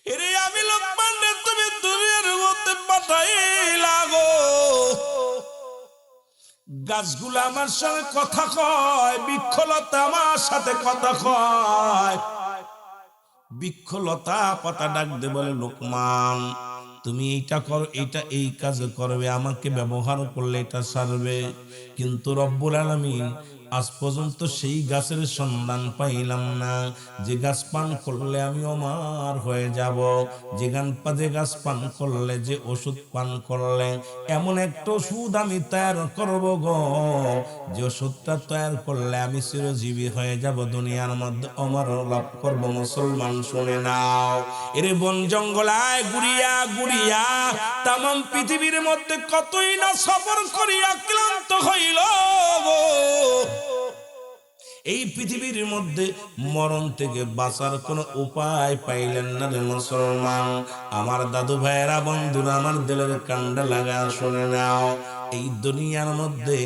এরে আমি লোকমান রে তুমি দুনিয়ার মধ্যে পাঠাইলা গো, গাছগুলো আমার সঙ্গে কথা কয়, বৃক্ষলতা আমার সাথে কথা কয়। বৃক্ষলতা পাতা ডাক দে বলে, লোকমান তুমি এইটা করো, এইটা এই কাজ করবে, আমাকে ব্যবহার করলে এটা সারবে। কিন্তু রব্বুল আলামিন আজ পর্যন্ত সেই গাছের সন্ধান পাইলাম না যে গাছ পান করলে আমি অমর হয়ে যাব, যে গাছ পান করলে, যে ওষুধ পান করলে এমন একটা ওষুধ আমি তৈরি করব গো, যে ওষুধটা তৈরি করলে আমি চিরজীবী হয়ে যাব, দুনিয়ার মধ্যে অমর লাভ করব। মুসলমান শুনে নাও, এরে বন জঙ্গলায় গুড়িয়া গুড়িয়া তামাম পৃথিবীর মধ্যে কতই না সফর করিয়া ক্লান্ত হইল গো। এই পৃথিবীর মধ্যে মরণ থেকে বাঁচার কোনো উপায় পাইলেন না রে মুসলমান। আমার দাদু ভাইয়েরা, বন্ধুরা, আমার দিলের কান্ডা লাগা শুনে নাও, এই দুনিয়ার মধ্যে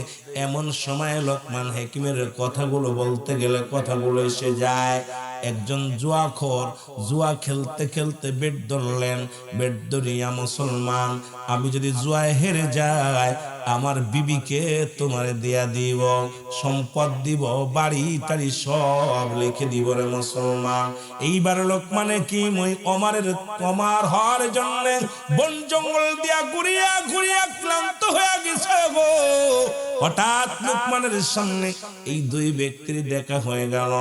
এমন সময় লোকমান হাকিমের কথাগুলো বলতে গেলে কথাগুলো এসে যায়। একজন জুয়াখোর জুয়া খেলতে খেলতে বেট ধরলেন, বেট ধরিয়া, মুসলমান আমি যদি জুয়ায় হেরে যাই আমার বিবিকে তোমারে দিয়া দিব, সম্পদ দিব, বাড়ি টাড়ি সব লিখে দিব রে মুসলমান। এইবার লোকমানে কি মই অমার হওয়ার জন্য বন জঙ্গল দিয়া ঘুরিয়া ঘুরিয়া ক্লান্ত হয়ে গেছে গো। হঠাৎ লোকমানের সামনে এই দুই ব্যক্তির দেখা হয়ে গেল।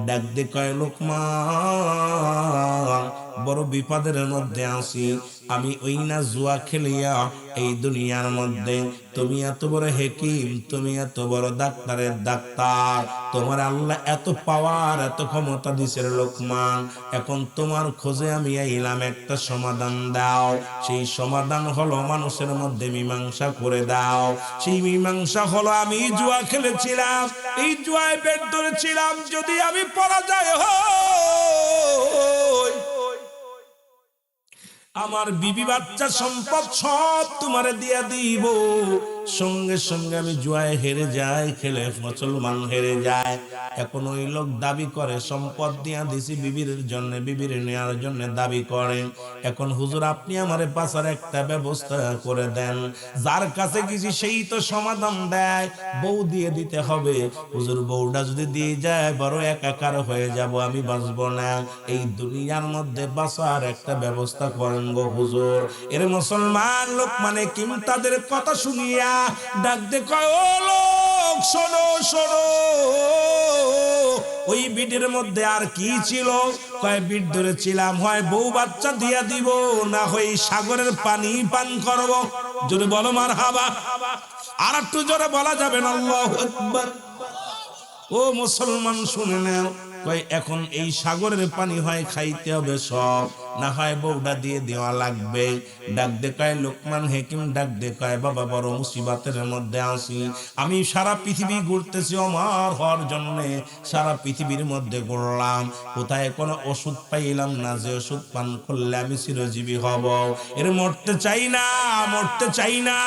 ডাক দে কয়, লোকমান বড় বিপদের মধ্যে আছি আমি, ওই না জুয়া খেলিয়া এই দুনিয়ার মধ্যে তুমি এত বড় হাকিম, তুমি এত বড় ডাক্তারের ডাক্তার, তোমার আল্লাহ এত পাওয়ার এত ক্ষমতা দিছে লোকমান। এখন তোমার খোঁজে আমি আইলাম, একটা সমাধান দাও। সেই সমাধান হলো মানুষের মধ্যে মীমাংসা করে দাও। সেই মীমাংসা হলো আমি জুয়া খেলেছিলাম, এই জুয়ায় বেট ধরেছিলাম, যদি আমি পরাজয় হই আমার বিবি বাচ্চা সম্পদ সব তোমারে দিয়া দিব। সঙ্গে সঙ্গে আমি জুয়ায় হেরে যাই, খেলে মুসলমান হেরে যায়। এখন ওই লোক দাবি করে সম্পদ দিয়া দিছি বিবির জন্য, বিবির নেওয়ার জন্য দাবি করে। এখন হুজুর আপনি আমারে বাঁচার একটা ব্যবস্থা করে দেন। যার কাছে গেছি সেই তো সমাধান দেয়, বউ দিয়ে দিতে হবে। হুজুর বউটা যদি দিয়ে যায় বড় একাকার হয়ে যাব, আমি বাঁচবো না। এই দুনিয়ার মধ্যে বাঁচার একটা ব্যবস্থা করেন গো হুজুর। এর মুসলমান লোকমান হাকিম তাদের কথা শুনিয়া ডাক দে কয়, ও লোক শোনো শোনো, ওই বিটের মধ্যে আর কি ছিল? কয় বিট ধরেছিলাম, হয় বউ বাচ্চা দিয়া দিব, না হয় সাগরের পানি পান করব। যদি বলো মারহাবা। আর একটু জোরে বলা যাবে না আল্লাহু আকবার। ও মুসলমান শুনে নাও, কয় এখন এই সাগরের পানি হয় খাইতে হবে সব, না হয় বউটা দিয়ে দেওয়া লাগবে। ডাক দে কয়, লোকমান হাকিম ডাক দে কয়, বাবা বড় মুসিবতের মধ্যে আছি আমি, সারা পৃথিবী ঘুরতেছি আমার হওয়ার জন্য, সারা পৃথিবীর মধ্যে ঘুরলাম, কোথায় কোনো ওষুধ পাইলাম না যে ওষুধ পান করলে আমি চিরজীবী হব। এর মরতে চাই না, মরতে চাই না।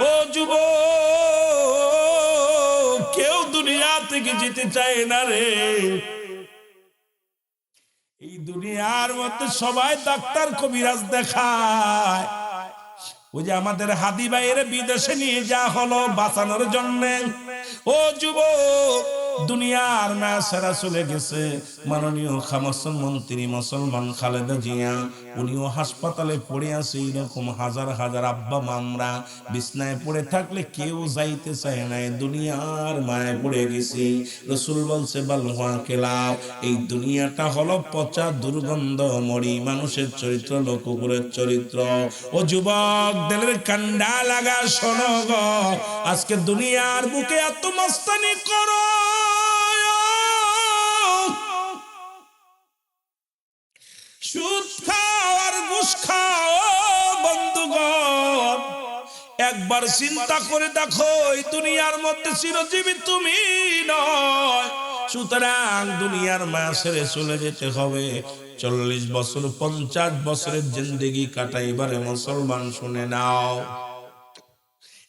ও যুবক, কেউ দুনিয়া থেকে যেতে চায় না রে। এই দুনিয়ার মধ্যে সবাই ডাক্তার কবিরাজ দেখায়। ওই যে আমাদের হাদি ভাইয়ের বিদেশে নিয়ে যাওয়া হলো বাঁচানোর জন্য। ও যুবক, দুনিয়ার মায়া ছেড়ে চলে গেছে মাননীয় খামাসন মন্ত্রী মুসলমান খালেদা জিয়া, উনিও হাসপাতালে পড়ে আছে। এরকম হাজার হাজার আব্বা মামরা বিছনায় পড়ে থাকলে কেউ যাইতে চায় না, দুনিয়ার মায়ায় পড়ে গেছি। রসুল বলছে, বালহুয়া কেলা, এই দুনিয়াটা হলো পচা দুর্গন্ধ মরি মানুষের চরিত্র, কুকুরের চরিত্র। ও যুবক, দিলের কান্ডা লাগা শোনো গো, আজকে দুনিয়ার বুকে এত মস্তানি করো, সুদ খাও আর ঘুষ খাও বন্ধুগণ, একবার চিন্তা করে দেখো এই দুনিয়ার মধ্যে চিরজীবী তুমি নয়। সুতরাং দুনিয়ার মায়া ছেড়ে চলে যেতে হবে। 40 বছর 50 বছরের জিন্দেগি কাটাইবারে মুসলমান শুনে নাও।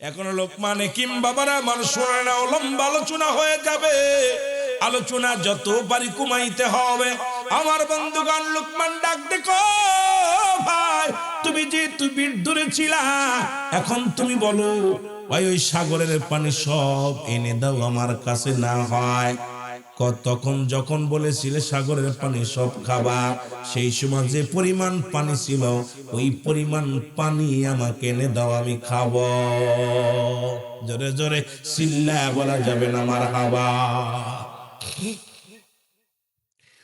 এখন লোকমান হাকিম বাবারা আমার শুনে নাও, লম্বা আলোচনা হয়ে যাবে, আলোচনা যত পারি কমাইতে হবে। আমার বন্ধুগণ, লোকমান ডাক দেখো, যে তুই বিট ধরেছিলা, এখন তুমি বলো ভাই ওই সাগরের পানি সব এনে দাও আমার কাছে না হয়। তখন যখন বলেছিলে সাগরের পানি সব খাবা, সেই সময় যে পরিমাণ পানি ছিল ওই পরিমাণ পানি আমাকে এনে দাও, আমি খাবো। জোরে জোরে চিল্লায়া বলা যাবে না মারহাবা।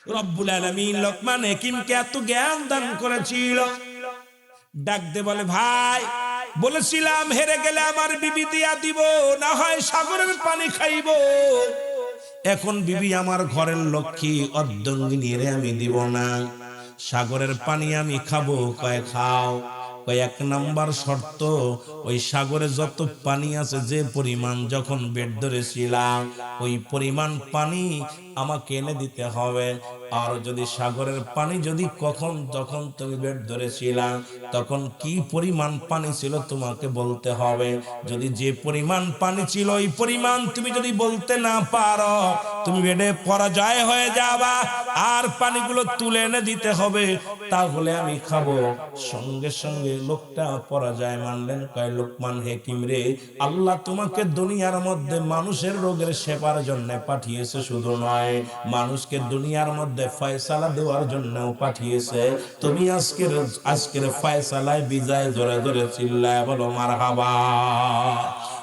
রব্বুল আলামিন লোকমান হাকিমকে এত জ্ঞান দান করেছিল, ডাক দে বলে ভাই বলেছিলাম হেরে গেলে আমার বিবি দিয়া দিব, না হয় সাগরের পানি খাইব। এখন বিবি আমার ঘরের লক্ষ্মী অর্ধঙ্গিনী, রে আমি দিব না, সাগরের পানি আমি খাবো। কয় খাও। কয় এক নাম্বার শর্ত, ওই সাগরে যত পানি আছে যে পরিমাণ যখন বেড ধরেছিলাম ওই পরিমাণ পানি আমাকে এনে দিতে হবে। আর যদি সাগরের পানি যদি কখন যখন তুমি বেড ধরেছিলাম তখন কি পরিমাণ পানি ছিল তোমাকে বলতে হবে। যদি যে পরিমাণ পানি ছিল ওই পরিমাণ তুমি যদি বলতে না পারো তুমি বেডে পরাজয় হয়ে যাবা, আর পানিগুলো তুলে এনে দিতে হবে, তাহলে আমি খাবো। সঙ্গে সঙ্গে লোকটা পরাজয় মানলেন। কয় লোকমান হাকিম রে, আল্লাহ তোমাকে দুনিয়ার মধ্যে মানুষের রোগের সেবার জন্য পাঠিয়েছে, শুধু নয় মানুষকে দুনিয়ার মধ্যে ফয়সালা দেওয়ার জন্যও পাঠিয়েছে। তুমি আজকের ফয়সালায় বিজয়। জোরে জোরে চিল্লায় বলো মারহাবা।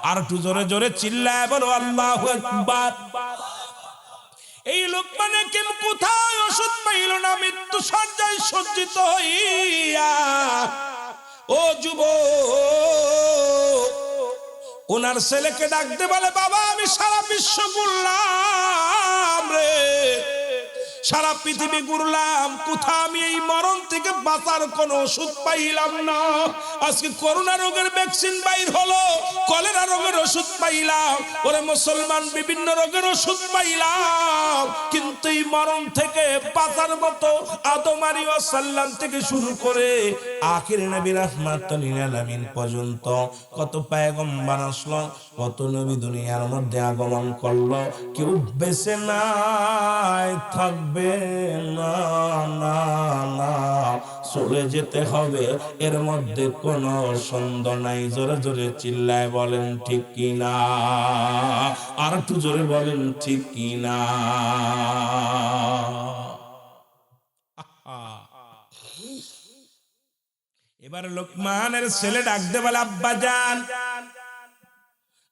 আর একটু জোরে জোরে চিল্লায় বলো আল্লাহু আকবার। এই লোকমান হাকিম কোথায় ওষুধ পাইল না, মৃত্যু শয্যায় সজ্জিত হইয়া। ও যুবক, ওনার ছেলেকে ডাকতে বলে বাবা আমি সারা বিশ্ব ঘুরলাম রে, সারা পৃথিবী ঘুরলাম, কোথাও আমি এই মরণ থেকে বাঁচার কোনো ওষুধ পাইলাম না। আজকে করোনা রোগের ভ্যাকসিন বাইর হলো, কলেরা রোগের ওষুধ পাইলাম, ওরে মুসলমান বিভিন্ন রোগের ওষুধ পাইলাম, কিন্তু এই মরণ থেকে বাঁচার মতো আদম আলাইহিস সালাম থেকে শুরু করে আখির নবী রাহমাতুল লিল আলামিন পর্যন্ত কত পয়গম্বর আসলো, কত নবী দুনিয়ার মধ্যে আগমন করলো, কেউ বেঁচে নাই থাকবে না, না না চলে যেতে হবে, এর মধ্যে কোনো সন্দেহ নাই। জোরে জোরে চিল্লায় বলেন ঠিক কিনা, আর একটু জোরে বলেন ঠিক কিনা। এবার লোকমানের ছেলে ডাকতে বলে আব্বা জান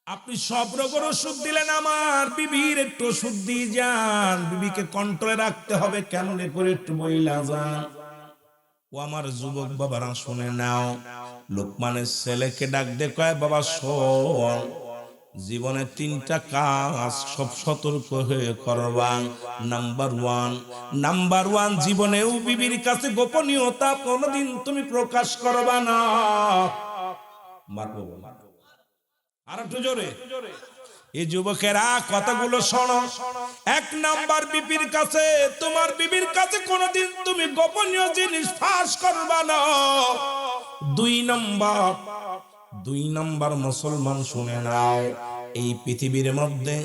আপনি সব রোগের ওষুধ দিলেন, আমার বিবির একটু ওষুধ দিয়ে যান, বিবিকে কন্ট্রোলে রাখতে হবে, কেমন করে একটু বইলা যান। ও আমার যুবক বাবারা শুনে নাও, লোকমানের ছেলেকে ডাক দিয়ে কয় বাবা শোন, জীবনে তিনটা কাজ সব সতর্ক হয়ে করবা। নাম্বার ওয়ান জীবনেও বিবির কাছে গোপনীয়তা কোনোদিন তুমি প্রকাশ করবা না। মারবো আর একটু জোরে। এই যুবকেরা কথাগুলো শোনো। এক নাম্বার বিবির কাছে, তোমার বিবির কাছে কোনোদিন তুমি গোপনীয় জিনিস ফাঁস করবা না। দুই নাম্বার মুসলমান শুনে নাও, এই পৃথিবীর মধ্যে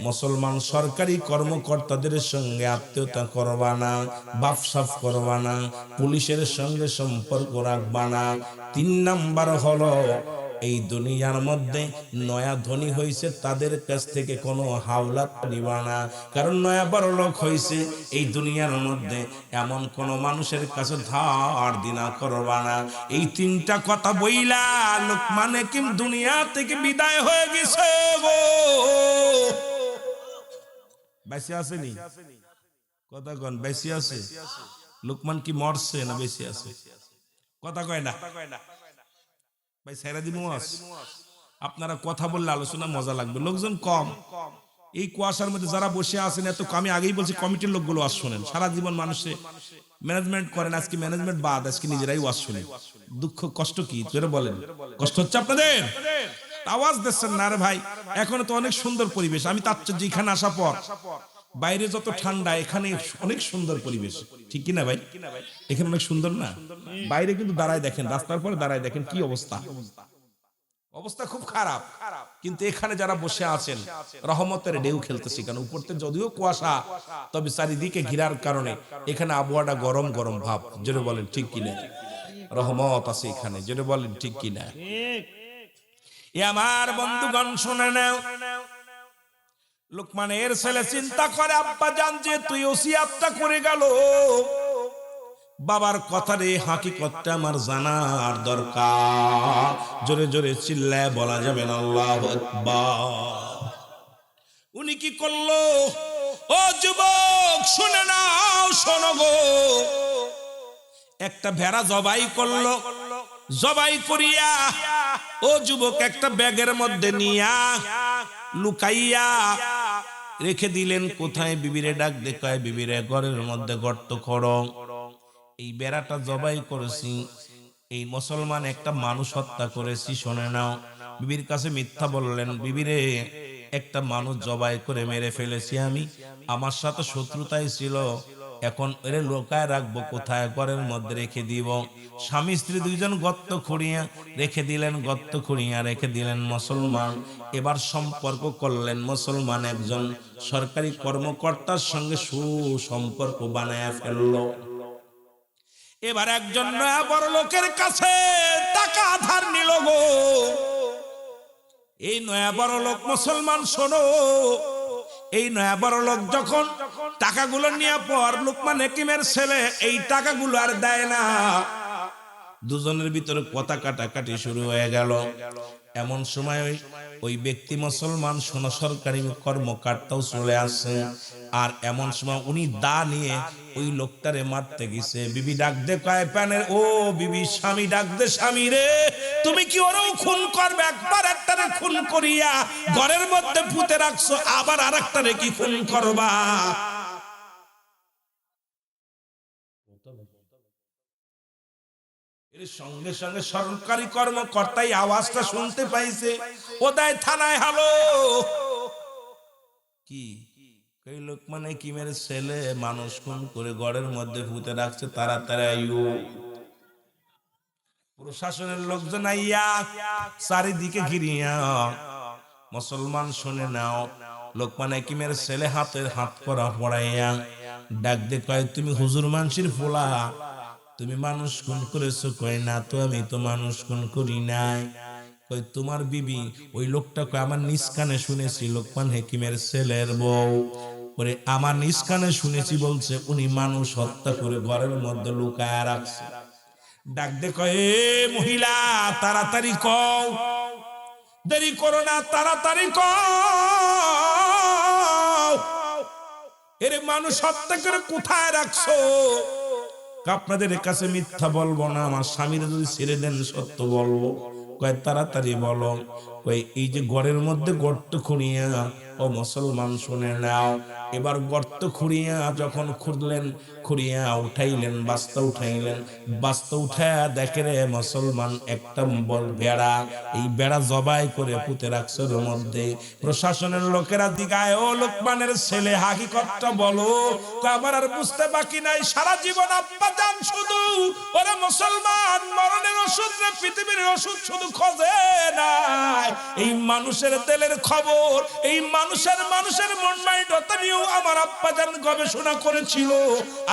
মুসলমান সরকারি কর্মকর্তাদের সঙ্গে আত্মীয়তা করবা না, বাপসাপ করবা না, পুলিশের সঙ্গে সম্পর্ক রাখবা না। 3 নাম্বার হলো এই দুনিয়ার মধ্যে নয়া ধনী হয়েছে তাদের কাছ থেকে কোনো হাওলাত নিবা না, কারণ নয়া বড় লোক হয়েছে এই দুনিয়ার মধ্যে এমন কোন মানুষের কাছে ধার দিনা করবা না। এই 3টা কথা বইলা লোকমান হাকিম দুনিয়া থেকে বিদায় হয়ে গেছে। গো বেঁচে আসেনি? কথা কন, বেঁচে আছে? লোকমান কি মরছে না বেঁচে আছে? কথা কয় না ভাই, ছেড়ে দিব। আপনারা কথা বললে আলোচনা মজা লাগবে, লোকজন কম। এই কুয়াশার মধ্যে যারা বসে আছেন এত, আমি আগেই বলছি কমিটির লোকগুলো ওয়াজ শোনেন, সারা জীবন মানুষে ম্যানেজমেন্ট করেন, আজকে ম্যানেজমেন্ট বাদ, আজকে নিজেরাই ওয়াজ শুনেন। দুঃখ কষ্ট কি জোরে বলেন? কষ্ট হচ্ছে আপনাদের? আওয়াজ দিচ্ছেন না রে ভাই। এখন তো অনেক সুন্দর পরিবেশ, আমি তার যেখানে আসা পর বাইরে যত ঠান্ডা, এখানে অনেক সুন্দর পরিবেশ, ঠিক কিনা ভাই? এখানে অনেক সুন্দর না? বাইরে কিন্তু দাঁড়ায় দেখেন, রাস্তার পরে দাঁড়ায় দেখেন কি অবস্থা, অবস্থা খুব খারাপ। কিন্তু এখানে যারা বসে আছেন রহমতের ঢেউ খেলতেছি, কারণ উপরতে যদিও কুয়াশা, তবে চারিদিকে ঘিরার কারণে এখানে আবহাওয়াটা গরম গরম ভাব। জোরে বলেন ঠিক কিনা? রহমত আছে এখানে, যেটা বলেন ঠিক কিনা? এ আমার বন্ধুগণ শুনে নাও, লোকমানের ছেলে চিন্তা করে আব্বা জান যে তুই ওসিয়াতটা করে গেল, বাবার কথার এই হাকিকতটা আমার জানার দরকার। জোরে জোরে চিল্লায় বলা যাবে না আল্লাহু আকবার। উনি কি করলো? ও যুবক শুনে নাও, শোনো গো, একটা ভেড়া জবাই করলো। জবাই করিয়া ও যুবক একটা ব্যাগের মধ্যে নিয়া লুকাইয়া রেখে দিলেন। কোথায়? বিবিরে ডাক দেখায়, বিবিরে ঘরের মধ্যে গর্ত করো। এই বেড়াটা জবাই করেছি, এই মুসলমান একটা মানুষ হত্যা করেছি, শোনে নাও। বিবির কাছে মিথ্যা বললেন, বিবিরে একটা মানুষ জবাই করে মেরে ফেলেছি আমি, আমার সাথে শত্রুতাই ছিল, এখন এরে লোকায় রাখবো কোথায়? ঘরের মধ্যে রেখে দিব। স্বামী স্ত্রী দুইজন গর্ত খুঁড়িয়া রেখে দিলেন, গর্ত খুঁড়িয়া রেখে দিলেন। মুসলমান এবার সম্পর্ক করলেন, মুসলমান একজন সরকারি কর্মকর্তার সঙ্গে সুসম্পর্ক বানায়া ফেললো। এবার একজন নয়া বড় লোকের কাছে টাকা ধার নিল গো। এই নয়া বড় লোক, মুসলমান শোনো, এই নয়া বড় লোক যখন টাকাগুলো নিয়ে পর লোকমান হাকিমের ছেলে এই টাকাগুলো আর দেয় না, দুজনের ভিতরে কথা কাটাকাটি শুরু হয়ে গেল। এমন সময় ওই ব্যক্তি মুসলমান শোনো সরকারি কর্মকর্তাও চলে আসে, আর এমন সময় উনি দা নিয়ে ওই লোকটারে মারতে গেছে। বিবি ডাক দে কয় প্যানের, ও বিবি, স্বামী ডাক দে, স্বামী রে তুমি কি ওরও খুন করবে? একবার একটারে খুন করিয়া ঘরের মধ্যে পুঁতে রাখছো, আবার আর একটারে কি খুন করবা? এর সঙ্গে সঙ্গে সরকারি কর্মকর্তাই আওয়াজটা শুনতে পাইছে, ও দেয় থানায় হ্যালো। কি এই লোকমান হাকিমের ছেলে মানুষ খুন করে ঘরের মধ্যে পুঁতে রাখছে, তাড়াতাড়ি আইও। প্রশাসনের লোকজন আইয়া চারিদিকে ঘিরিয়া। মুসলমান শুনে নাও, লোকমান হাকিমের ছেলে হাতের হাত করা পড়াইয়া ডাক দে কয়, তুমি হুজুর মানসির ফোলা, তুমি মানুষ খুন করেছো? কয় না তো, আমি তো মানুষ খুন করি নাই। কই তোমার বিবি? ওই লোকটা কয় আমার নিজ কানে শুনেছি, লোকমান হাকিমের ছেলের বউ। ওরে আমার নিজ কানে শুনেছি বলছে উনি মানুষ হত্যা করে ঘরের মধ্যে লুকায়া রাখছে। ডাক দে কয়, এ মহিলা তাড়াতাড়ি কও, দেরি করো না, তাড়াতাড়ি কও, এর মানুষ হত্যা করে কোথায় রাখছো? আপনাদের কাছে মিথ্যা বলবো না, আমার স্বামীরা যদি ছেড়ে দেন সত্য বলবো। কয় তাড়াতাড়ি বলো। কয় এই যে ঘরের মধ্যে গর্ত খুঁড়িয়া, ও মুসলমান শুনে নাও, এবার গর্ত খুঁড়িয়া যখন খুঁড়লেন, খুঁড়িয়া উঠাইলেন, বাস্তা উঠাইলেন, বাস্তা উঠায়া দেখে রে মুসলমান একটা বল বেড়া, এই বেড়া জবাই করে পুঁতে রাখছে ওর মধ্যে। প্রশাসনের লোকেরা দিগায়, ও লোকমানের ছেলে হাকিকতটা বলো। আমার আর বুঝতে বাকি নাই, সারা জীবন আব্বা জান শুধু ওরে মুসলমান মরণের ওষুধ রে, পৃথিবীর ওষুধ শুধু খোঁজে নাই, এই মানুষের দিলের খবর, এই মানুষের মন মাইন্ডতা নিয়েও আমার আব্বা জান গবেষণা করেছিল।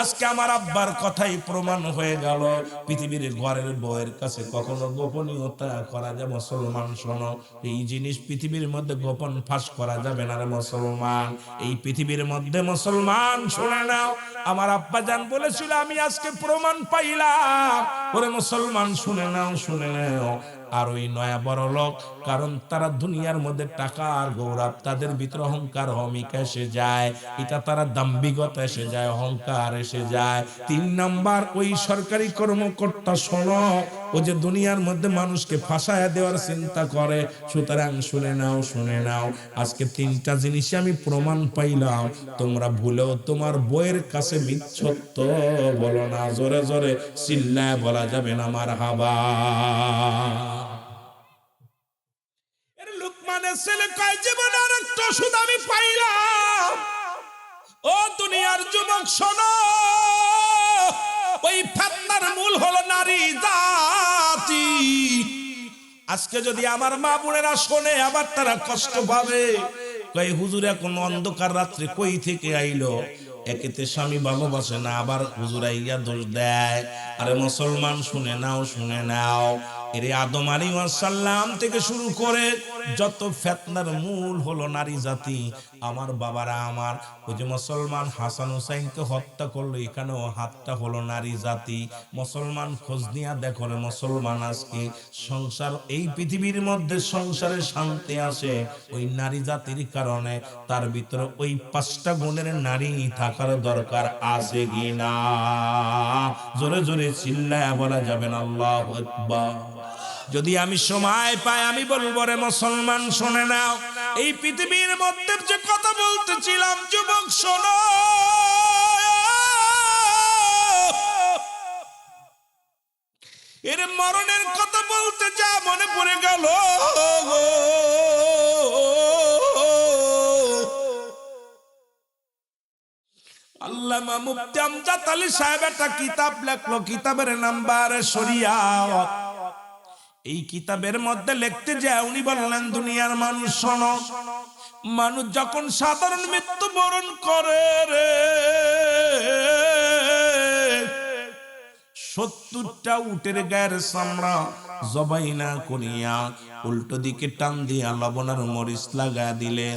আজকে আমার আব্বার কথাই প্রমাণ হয়ে গেল, পৃথিবীর ঘরের বউয়ের কাছে কখনো গোপনীয়তা করা যায়? মুসলমান শোনো, এই জিনিস পৃথিবীর মধ্যে গোপন ফাঁস করা যাবে না রে মুসলমান। এই পৃথিবীর মধ্যে মুসলমান শুনে নাও, আমার আব্বা জান বলেছিল, আমি আজকে প্রমাণ পাইলাম। ওরে মুসলমান শুনে নাও, শুনে নাও। আর ওই নয়া বড় লোক, কারণ তারা দুনিয়ার মধ্যে টাকার গৌরব, তাদের ভিতরে অহংকার অহমিকা এসে যায়, এটা তারা দাম্ভিকতা এসে যায়, অহংকার এসে যায়। 3 নাম্বার, ওই সরকারি কর্মকর্তা শোনো, ও যে দুনিয়ার মধ্যে মানুষকে ফাঁসায়া দেওয়ার চিন্তা করে। সুতরাং শুনে নাও, শুনে নাও, আজকে 3টা জিনিস আমি প্রমাণ পাইলাম, তোমরা ভুলেও তোমার বইয়ের কাছে মিথ্যত্ব বলো না। জোরে জোরে চিল্লায় বলা যাবে না মারহাবা। লোকমানের ছেলে কয়, জীবনে আর একটা ওষুধ আমি পাইলাম। ও দুনিয়ার যুবক শোনো, ওই ফিতনার মূল হলো নারী জাতি। আজকে যদি আমার মা বোনেরা শোনে, আবার তারা কষ্ট পাবে। কয় হুজুর এখন অন্ধকার রাত্রে কই থেকে আইলো? একেতে স্বামী ভালোবাসে না, আবার হুজুরাইয়া দোষ দেয়। আরে মুসলমান শুনে নাও, শুনে নাও, এরে আদম আলাইহিস সালাম থেকে শুরু করে যত ফিতনার মূল হলো নারী জাতি। আমার বাবারা আমার, ওই যে মুসলমান হাসান হুসাইনকে হত্যা করলো, এখানেও হাতটা হলো নারী জাতি। মুসলমান খোঁজ নিয়ে দেখো রে মুসলমান, আজকে সংসার এই পৃথিবীর মধ্যে সংসারে শান্তি আসে ওই নারী জাতির কারণে। তার ভিতরে ওই 5টা গুণের নারী থাকার দরকার আছে কিনা? জোরে জোরে চিল্লায়া বলা যাবেন আল্লাহু আকবার। যদি আমি সময় পাই আমি বলবো রে মুসলমান শুনে নাও, এই পৃথিবীর মধ্যে যে কথা বলতেছিলাম যুবক শোনো, এর মরণের কথা বলতে যা মনে পড়ে গেল, আল্লামা মুফতি আমজাদ আলী সাহেব একটা কিতাব লেখলো, কিতাবের নাম্বার শরিয়াত। এই কিতাবের মধ্যে লিখতে যায় উনি বললেন, দুনিয়ার মানুষ শোনো, মানুষ যখন সাধারণ মৃত্যু বরণ করে রে, 70টা উটের গায়ের চামড়া জবাই না করিয়া উল্টো দিকে টান দিয়া লবণ আর মরিচ লাগা দিলে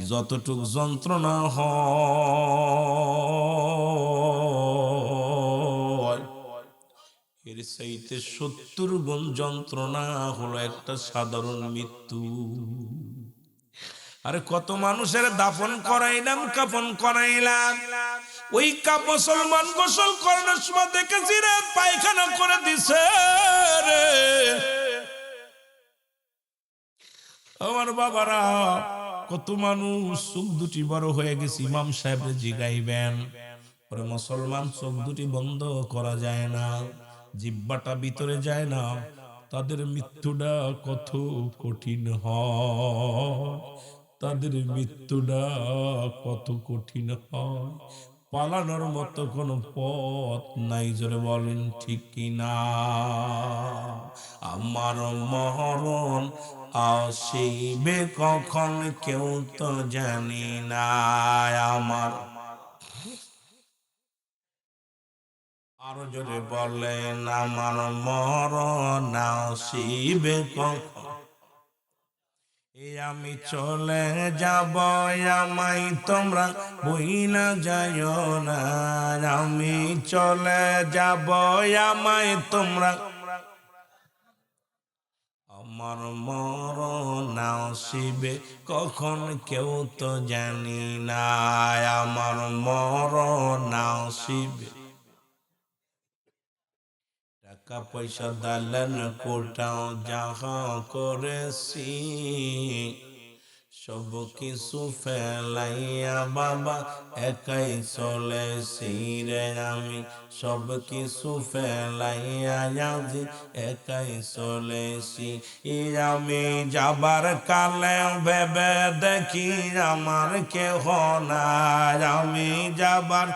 যতটুক যন্ত্রণা হয়, এর চাইতে 70 গুণ যন্ত্রণা হলো একটা সাধারণ মৃত্যু। আরে কত মানুষের দাফন করাইলাম, কাফন করাইলাম, ওই মুসলমান গোসল করানোর সময় দেখেছি রে পায়খানা করে দিছে রে। আমার বাবারা, কত মানুষ চোখ দুটি বড় হয়ে গেছে, ইমাম সাহেব জিগাইবেন, ওরে মুসলমান চোখ দুটি বন্ধ করা যায় না, জিহ্বাটা ভিতরে যায় না, তাদের মৃত্যুটা কত কঠিন হয়, তাদের মৃত্যুটা কত কঠিন হয়, পালানোর মতো কোনো পথ নাই। জোরে বলেন ঠিক কিনা? আমার মরণ আসিবে কখন কেউ তো জানি না, আমার, আরো জোরে বলেন, আমার মরণ আসিবে কখন, আমি চলে যাব, আমায় তোমরা বইলা যাইও না, আমি চলে যাব, আমায় তোমরা, আমার মরণ আসিবে কখন কেউ তো জানি না, আমার মরণ আসিবে। টাকা পয়সা দালান কোটাও যাহা করেছি, সব কিছু ফেলাইয়া বাবা একাই চলেছি রে, আমি সব কিছু ফেলাইয়া আজি একাই চলেছি। আমি যাবার কালে ভেবে দেখি আমার কেহ নাই, আমি যাবার,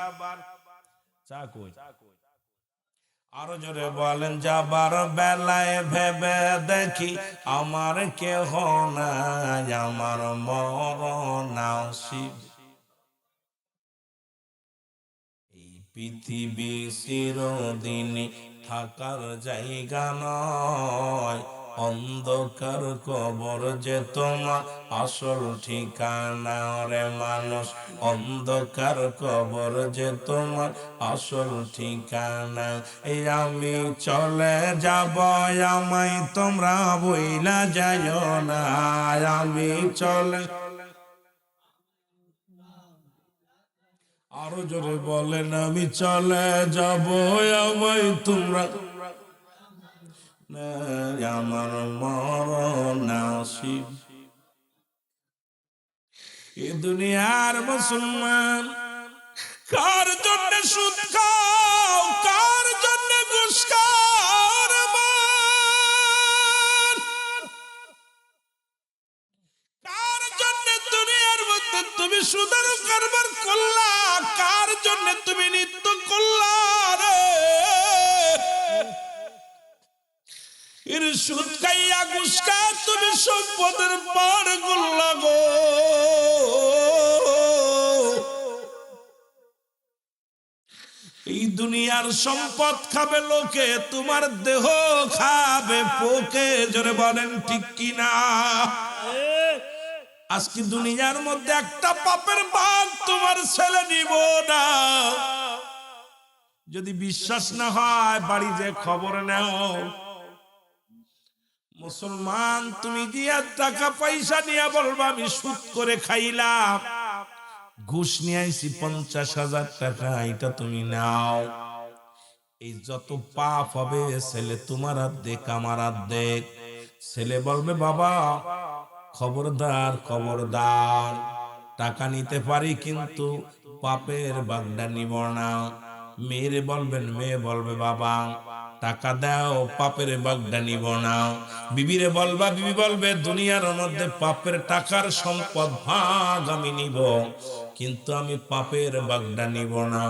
চা কই, আরো জোরে বলেন, যাবার বেলায় ভেবে দেখি আমার কেহ নাই, আমার মরণ আসিবে। এই পৃথিবী চিরদিন থাকার জায়গা নয়, অন্ধকার কবর যে তোমার আসল ঠিকানা রে মানুষ, অন্ধকার কবর যে তোমার আসল ঠিকানা। এই আমি চলে যাব, আমায় তোমরা বইলা যাইও না, আমি চলে, আরো জোরে বলেন, আমি চলে যাব, আমায় তোমরা, আমার মরণ আসিবে। এ দুনিয়ার মুসলমান কার জন্য সুদ খাও, কার জন্য ঘুষ খাও রে মান, কার জন্য দুনিয়ার মধ্যে তুমি সুদের কারবার করলা, কার জন্য তুমি নিত্য করলা রে, এর সুদ খাইয়া ঘুষ খা তুমি সম্পদের পার করলা গো। এই দুনিয়ার সম্পদ খাবে লোকে, তোমার দেহ খাবে পোকে। জোরে বলেন ঠিক কিনা? আজকে দুনিয়ার মধ্যে একটা পাপের ভাগ তোমার ছেলে নিব না। যদি বিশ্বাস না হয় বাড়ি যে খবর নাও। মুসলমান, তুমি দিয়া টাকা পয়সা নিয়ে বলবা আমি সুদ করে খাইলাম, ঘুষ নিয়ে আইছি 50,000 টাকা, এটা তুমি নাও। এই যত পাপ হবে, ছেলে তোমার অর্ধেক আমার অর্ধেক। ছেলে বলবে বাবা খবরদার খবরদার, টাকা নিতে পারি কিন্তু পাপের বাগদা নিব না। মেয়ে বলবে বাবা টাকা দাও, পাপের বাগদা নিব না। বিবিরে বলবা, বিবি বলবে দুনিয়ার মধ্যে পাপের টাকার সম্পদ ভাগ আমি নিব, কিন্তু আমি পাপের বাগদা নিব না।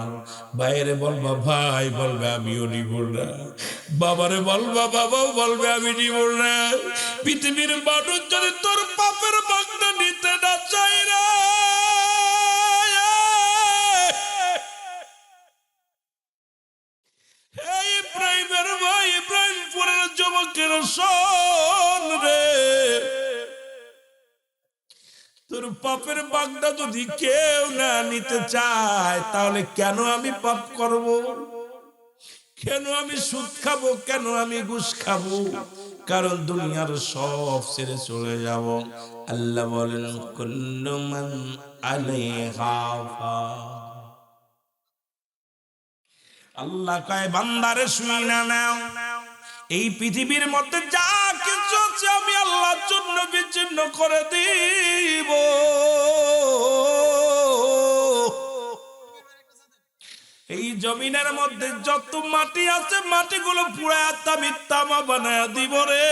ভাইরে বলবা, ভাই বলবে আমিও নিব না। বাবারে বলবা, বাবাও বলবে আমি নিব না। পৃথিবীর মানুষ যদি তোর পাপের বাগদা নিতে না চাই না, ইব্রাহিমের ভাই ইব্রাহিমপুরের যুবকের শোন রে, তোর পাপের বাগদা যদি কেউ না নিতে চায়, তাহলে কেন আমি পাপ করব? কেন আমি সুদ খাবো? কেন আমি ঘুষ খাবো? কারণ দুনিয়ার সব ছেড়ে চলে যাব। আল্লাহ বলেন কুল্লু মান আলাইহা ফান। আল্লাহ কয় বান্দারে শুই না নাও, এই পৃথিবীর মধ্যে যা কিছু আছে আমি আল্লাহর জন্য বিচ্ছিন্ন করে দিব। এই জমিনের মধ্যে যত মাটি আছে মাটিগুলো পুরায়া আমি তামা বানায়া দিব রে।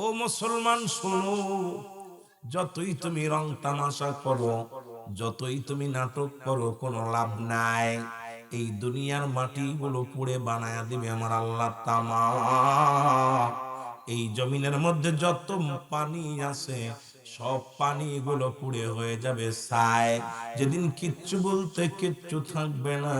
ও মুসলমান শোনো, যতই তুমি রং তামাশা করো, যতই তুমি নাটক করো, কোনো লাভ নাই। এই দুনিয়ার মাটিগুলো পুড়ে বানায়া দিবে আমার আল্লাহ তামা। এই জমিনের মধ্যে যত পানি আছে সব পানিগুলো পুড়ে হয়ে যাবে ছাই। যেদিন কিচ্ছু বলতে কিচ্ছু থাকবে না,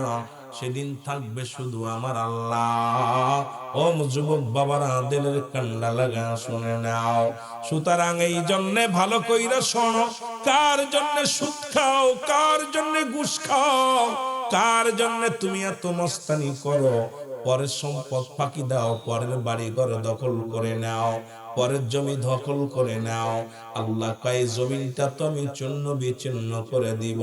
সেদিন থাকবে শুধু আমার আল্লাহ। ও যুবক বাবারা, দিলের কান্ডা লাগা শুনে নাও। সুতরাং এই জন্যে ভালো কইরা শোনো, কার জন্য সুদ খাও, কার জন্য ঘুষ খাও, কার জন্য তুমি এত মস্তানি করো, পরের সম্পদ ফাঁকি দাও, পরের বাড়ি ঘর দখল করে নাও, পরের জমি দখল করে নাও। আল্লাহ কয় জমিনটা তো আমি চূর্ণ বিচূর্ণ করে দিব।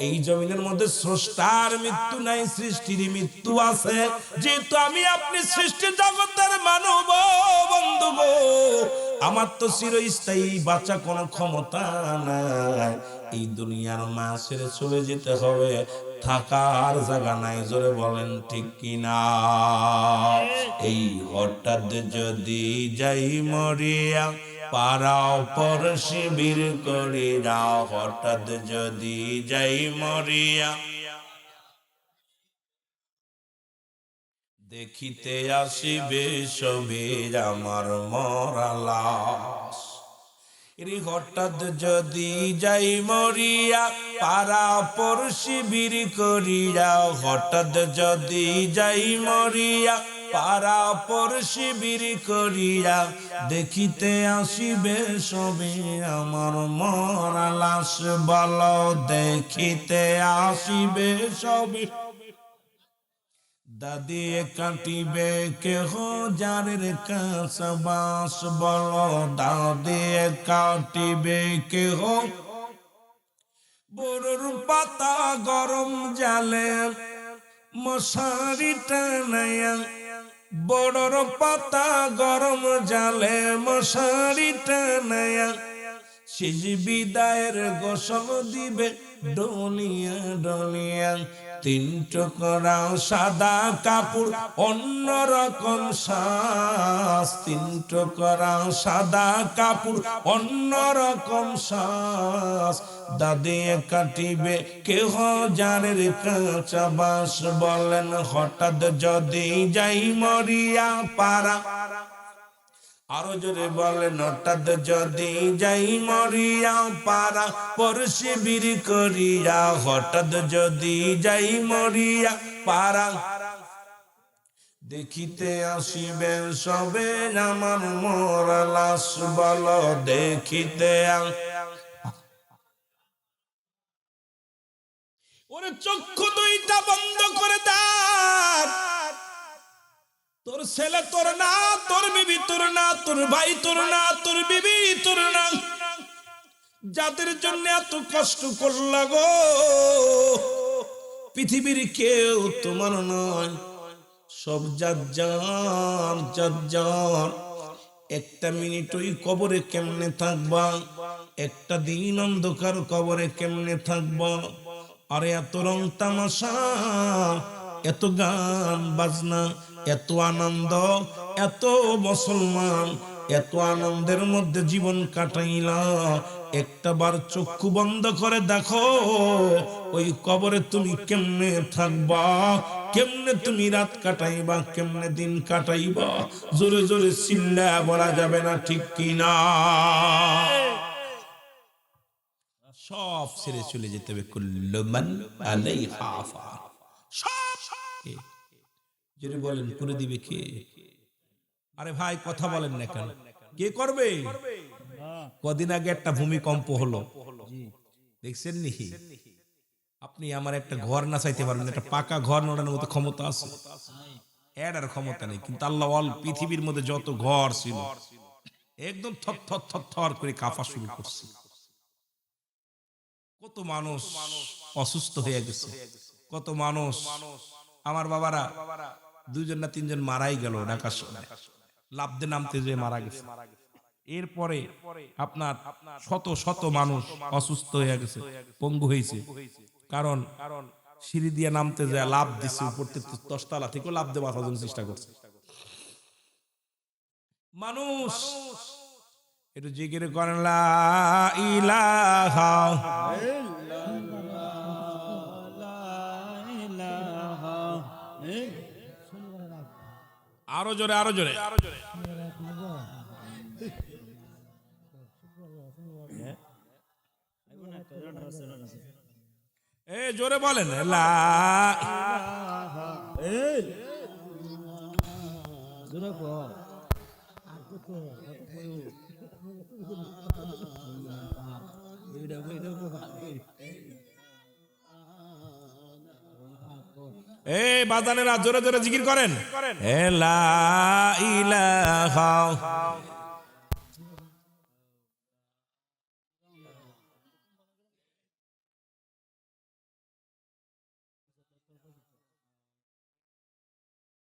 এই জমিনের মধ্যে স্রষ্টার মৃত্যু নাই, সৃষ্টির মৃত্যু আছে। যেহেতু আমি আপনি সৃষ্টি জগতের মানব বন্ধু গো, আমার তো চিরস্থায়ী বাঁচা কোনো ক্ষমতা নাই। এই দুনিয়ার মা ছেড়ে চলে যেতে হবে, থাকার জায়গা নাই। জোরে বলেন ঠিক কিনা? এই হঠাৎ যদি যাই মরিয়া, পাড়াও পর শিবির করে যাও। হঠাৎ যদি যাই মরিয়া, দেখিতে আসিবে সবির আমার মরা লাশ। হঠাৎ যদি যাই মরিয়া, পাড়া পড়শি বীর করিয়া। হঠাৎ যদি যাই মরিয়া, পাড়া পড়শি বীর করিয়া। দেখিতে আসিবে সবে আমার মরা লাশ। বলো দেখিতে আসিবে সবে। দাদিয়ে কাটিবে কেহ যারের কাছে বাস। বলো দাদিয়ে কাটিবে কেহ। বড়র পাতা গরম জালে মশারি টানায়া। বড়র পাতা গরম জালে মশারি টানায়া। শেষ বিদায়ের গোসল দিবে ডলিয়া ডলিয়া। তিন টুকরা সাদা কাপড় অন্যরকম শ্বাস। তিন টুকরা সাদা কাপড় অন্যরকম শ্বাস। দাদিয়ে কাটিবে কেহ জানের কাঁচা বাস। বলেন হঠাৎ যদি যাই মরিয়া, পাড়া আরো জোরে বলেন হঠাৎ যদি যাই মরিয়া পারা পরশে বীর করিয়া হঠাৎ যদি যাই মরিয়া পারা দেখিতে আসিবেন সবে আমার মরা লাশ বল দেখিতে ওরে চক্ষু দুইটা বন্ধ করে দাও তোর ছেলে তোর না তোর বিবি তোর না তোর ভাই তোর না তোর বিবি তোর না যাদের জন্য এত কষ্ট করলা গো পৃথিবীর কেউ তোমার নয় সব যার একটা মিনিট ওই কবরে কেমনে থাকবা একটা দিন অন্ধকার কবরে কেমনে থাকবা আরে এত রং তামাশা এত গান বাজনা এত আনন্দ এত মুসলমান এত আনন্দের মধ্যে জীবন কাটাইলা একটা বার চক্ষু বন্ধ করে দেখো ওই কবরে তুমি কেমনে থাকবা কেমনে তুমি রাত কাটাইবা কেমনে দিন কাটাইবা জোরে জোরে চিল্লা বলা যাবে না ঠিক কিনা সব ছেড়ে চলে যেতে হবে কুল্লু মান আলাইহা ফান সব যদি বলেন করে দিবে কে আরে ভাই কথা বলেন না কেন কে করবে কদিন আগে একটা ভূমিকম্প হলো দেখছেন নি আপনি আমার একটা ঘর না চাইতে পারবেন একটা পাকা ঘর নড়ানোর মতো ক্ষমতা আছে এর ক্ষমতা নেই কিন্তু আল্লাহ অল পৃথিবীর মধ্যে যত ঘর ছিল একদম থর থর থর থর করে কাঁপা শুরু করছে কত মানুষ অসুস্থ হয়ে গেছে কত মানুষ আমার বাবারা দুইজন না তিনজন মারাই গেল ঢাকার সময় লাফদে নামতে যে মারা গেছে এরপরে আপনার শত শত মানুষ অসুস্থ হয়ে গেছে পঙ্গু হয়েছে কারণ সিঁড়ি দিয়ে নামতে যায় লাভ দিচ্ছে উপর থেকে 10 তলা থেকে লাভ দেওয়া জন্য চেষ্টা করছে মানুষ একটু জিকির করেন লা ইলাহা আরো জোরে আরো জোরে জোরে বলেন লা বাজানেরা জোরে জোরে জিকির করেন লা ইলাহা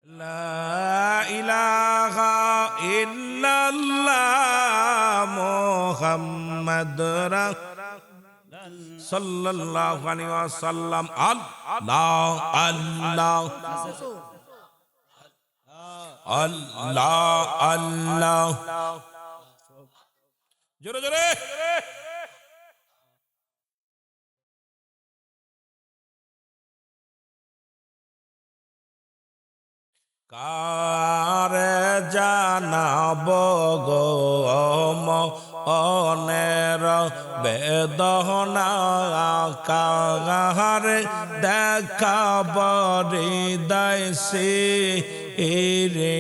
লা ইলাহা ইল্লাল্লাহ মুহাম্মাদুর সাল্লাল্লাহু আলাইহি ওয়াসাল্লাম আল্লাহ আল্লাহ আল্লাহ আল্লাহ জোরে জোরে কারে জানাব গো অনের বেদনা কাহারে দেখাব হৃদয়সে রে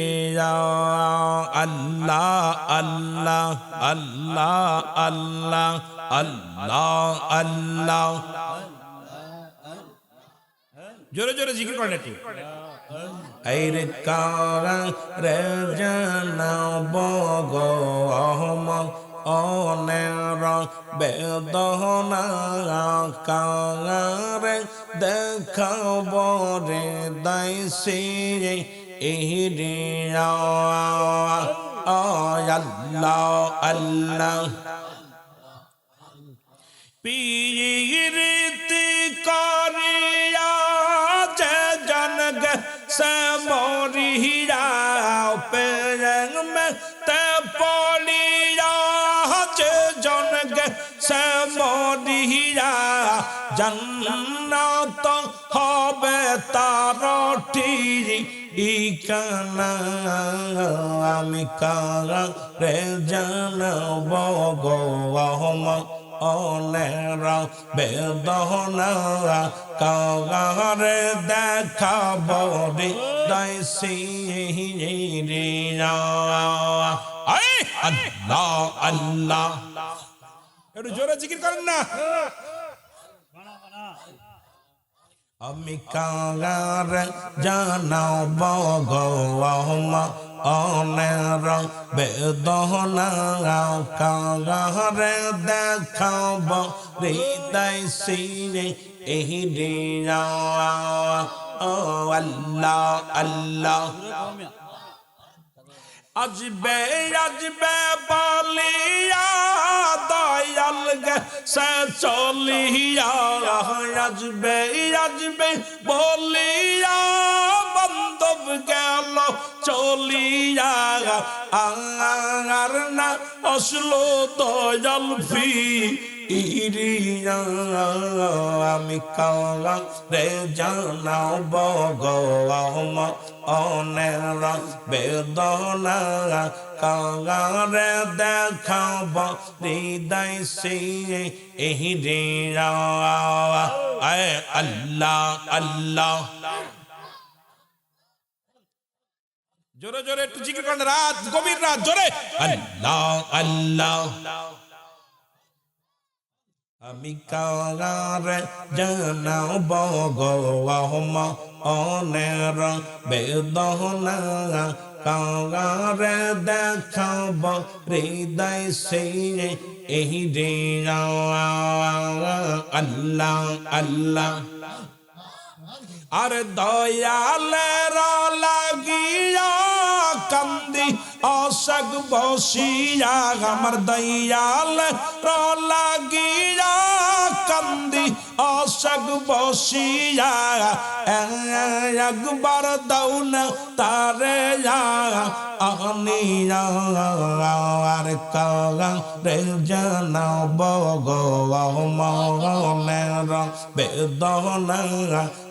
আল্লাহ আল্লাহ আল্লাহ আল্লাহ আল্লাহ আল্লাহ জোরে জোরে জিকির করেন একটু আইরে কারা রে জানাব গো অনের বেদনা কারে দেখাব হৃদয়সে রে আল্লাহ আল্লাহ পীরিতি করিয়া যে জনগ সে মরিয়া পেরং में ते পড়িয়া যে জনগ সে মরিয়া জান্নাত হবে তার ইকানা আমি কারে জানাব গো অনেরা বেদনা কারে দেখাব রে দাইসি রিয়া আল্লাহ আল্লাহ একটু জোরে জিকির করেন না আমি কারে জানাব গো অনের বেদনা কারে দেখাব হৃদয় সিরে এই রিয়া ও আল্লাহ আল্লাহ আজবে আজবে বলিয়া দয়াল সে চলিয়া আজবে আজবে বলিয়া বান্ধব গেল চলিয়া আর না আসলো দয়াল ফি ইরিয়া আমি কারে জানাব গো অনের বেদনা কারে দেখাব হৃদয় সিরে এই রিয়া আল্লাহ আল্লাহ জোরে জোরে একটু জিকির করেন রাত গভীর রাত জোরে আল্লাহ আল্লাহ আমি কারে জানাব গো অনের বেদনা কারে দেখাব হৃদয় সিরে এই রিয়া আল্লাহ আল্লাহ আর দয়ালের লাগিয়া কান্দি অসগ বসিয়া আমার দয়াল লাগিয়া কান্দি অসগ বসিয়া একবার দাউনা তারে আনিয়া আর কারে জানাব গো মনের বেদনা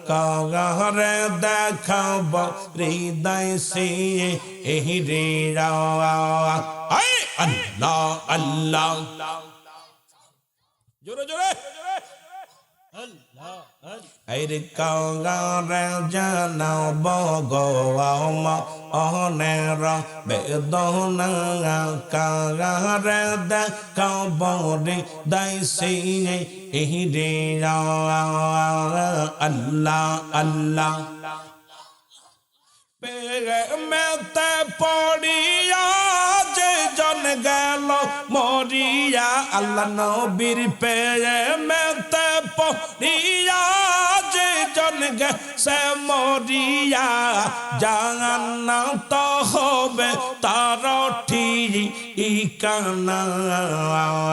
কারে দেখাব হৃদয় সিরে এই রিয়া আল্লাহ আল্লাহ জোরে জোরে আইরে কারে জানাব গো অনের বেদনা কারে দেখাব হৃদয় সিরে এই রিয়া আল্লাহ আল্লাহ প্রেমেতে পড়িয়া যে জন গেল মরিয়া আল্লাহ নবীর প্রেমেতে পড়িয়া যে জন গেছে মরিয়া জান্নাত হবে তার ঠিকানা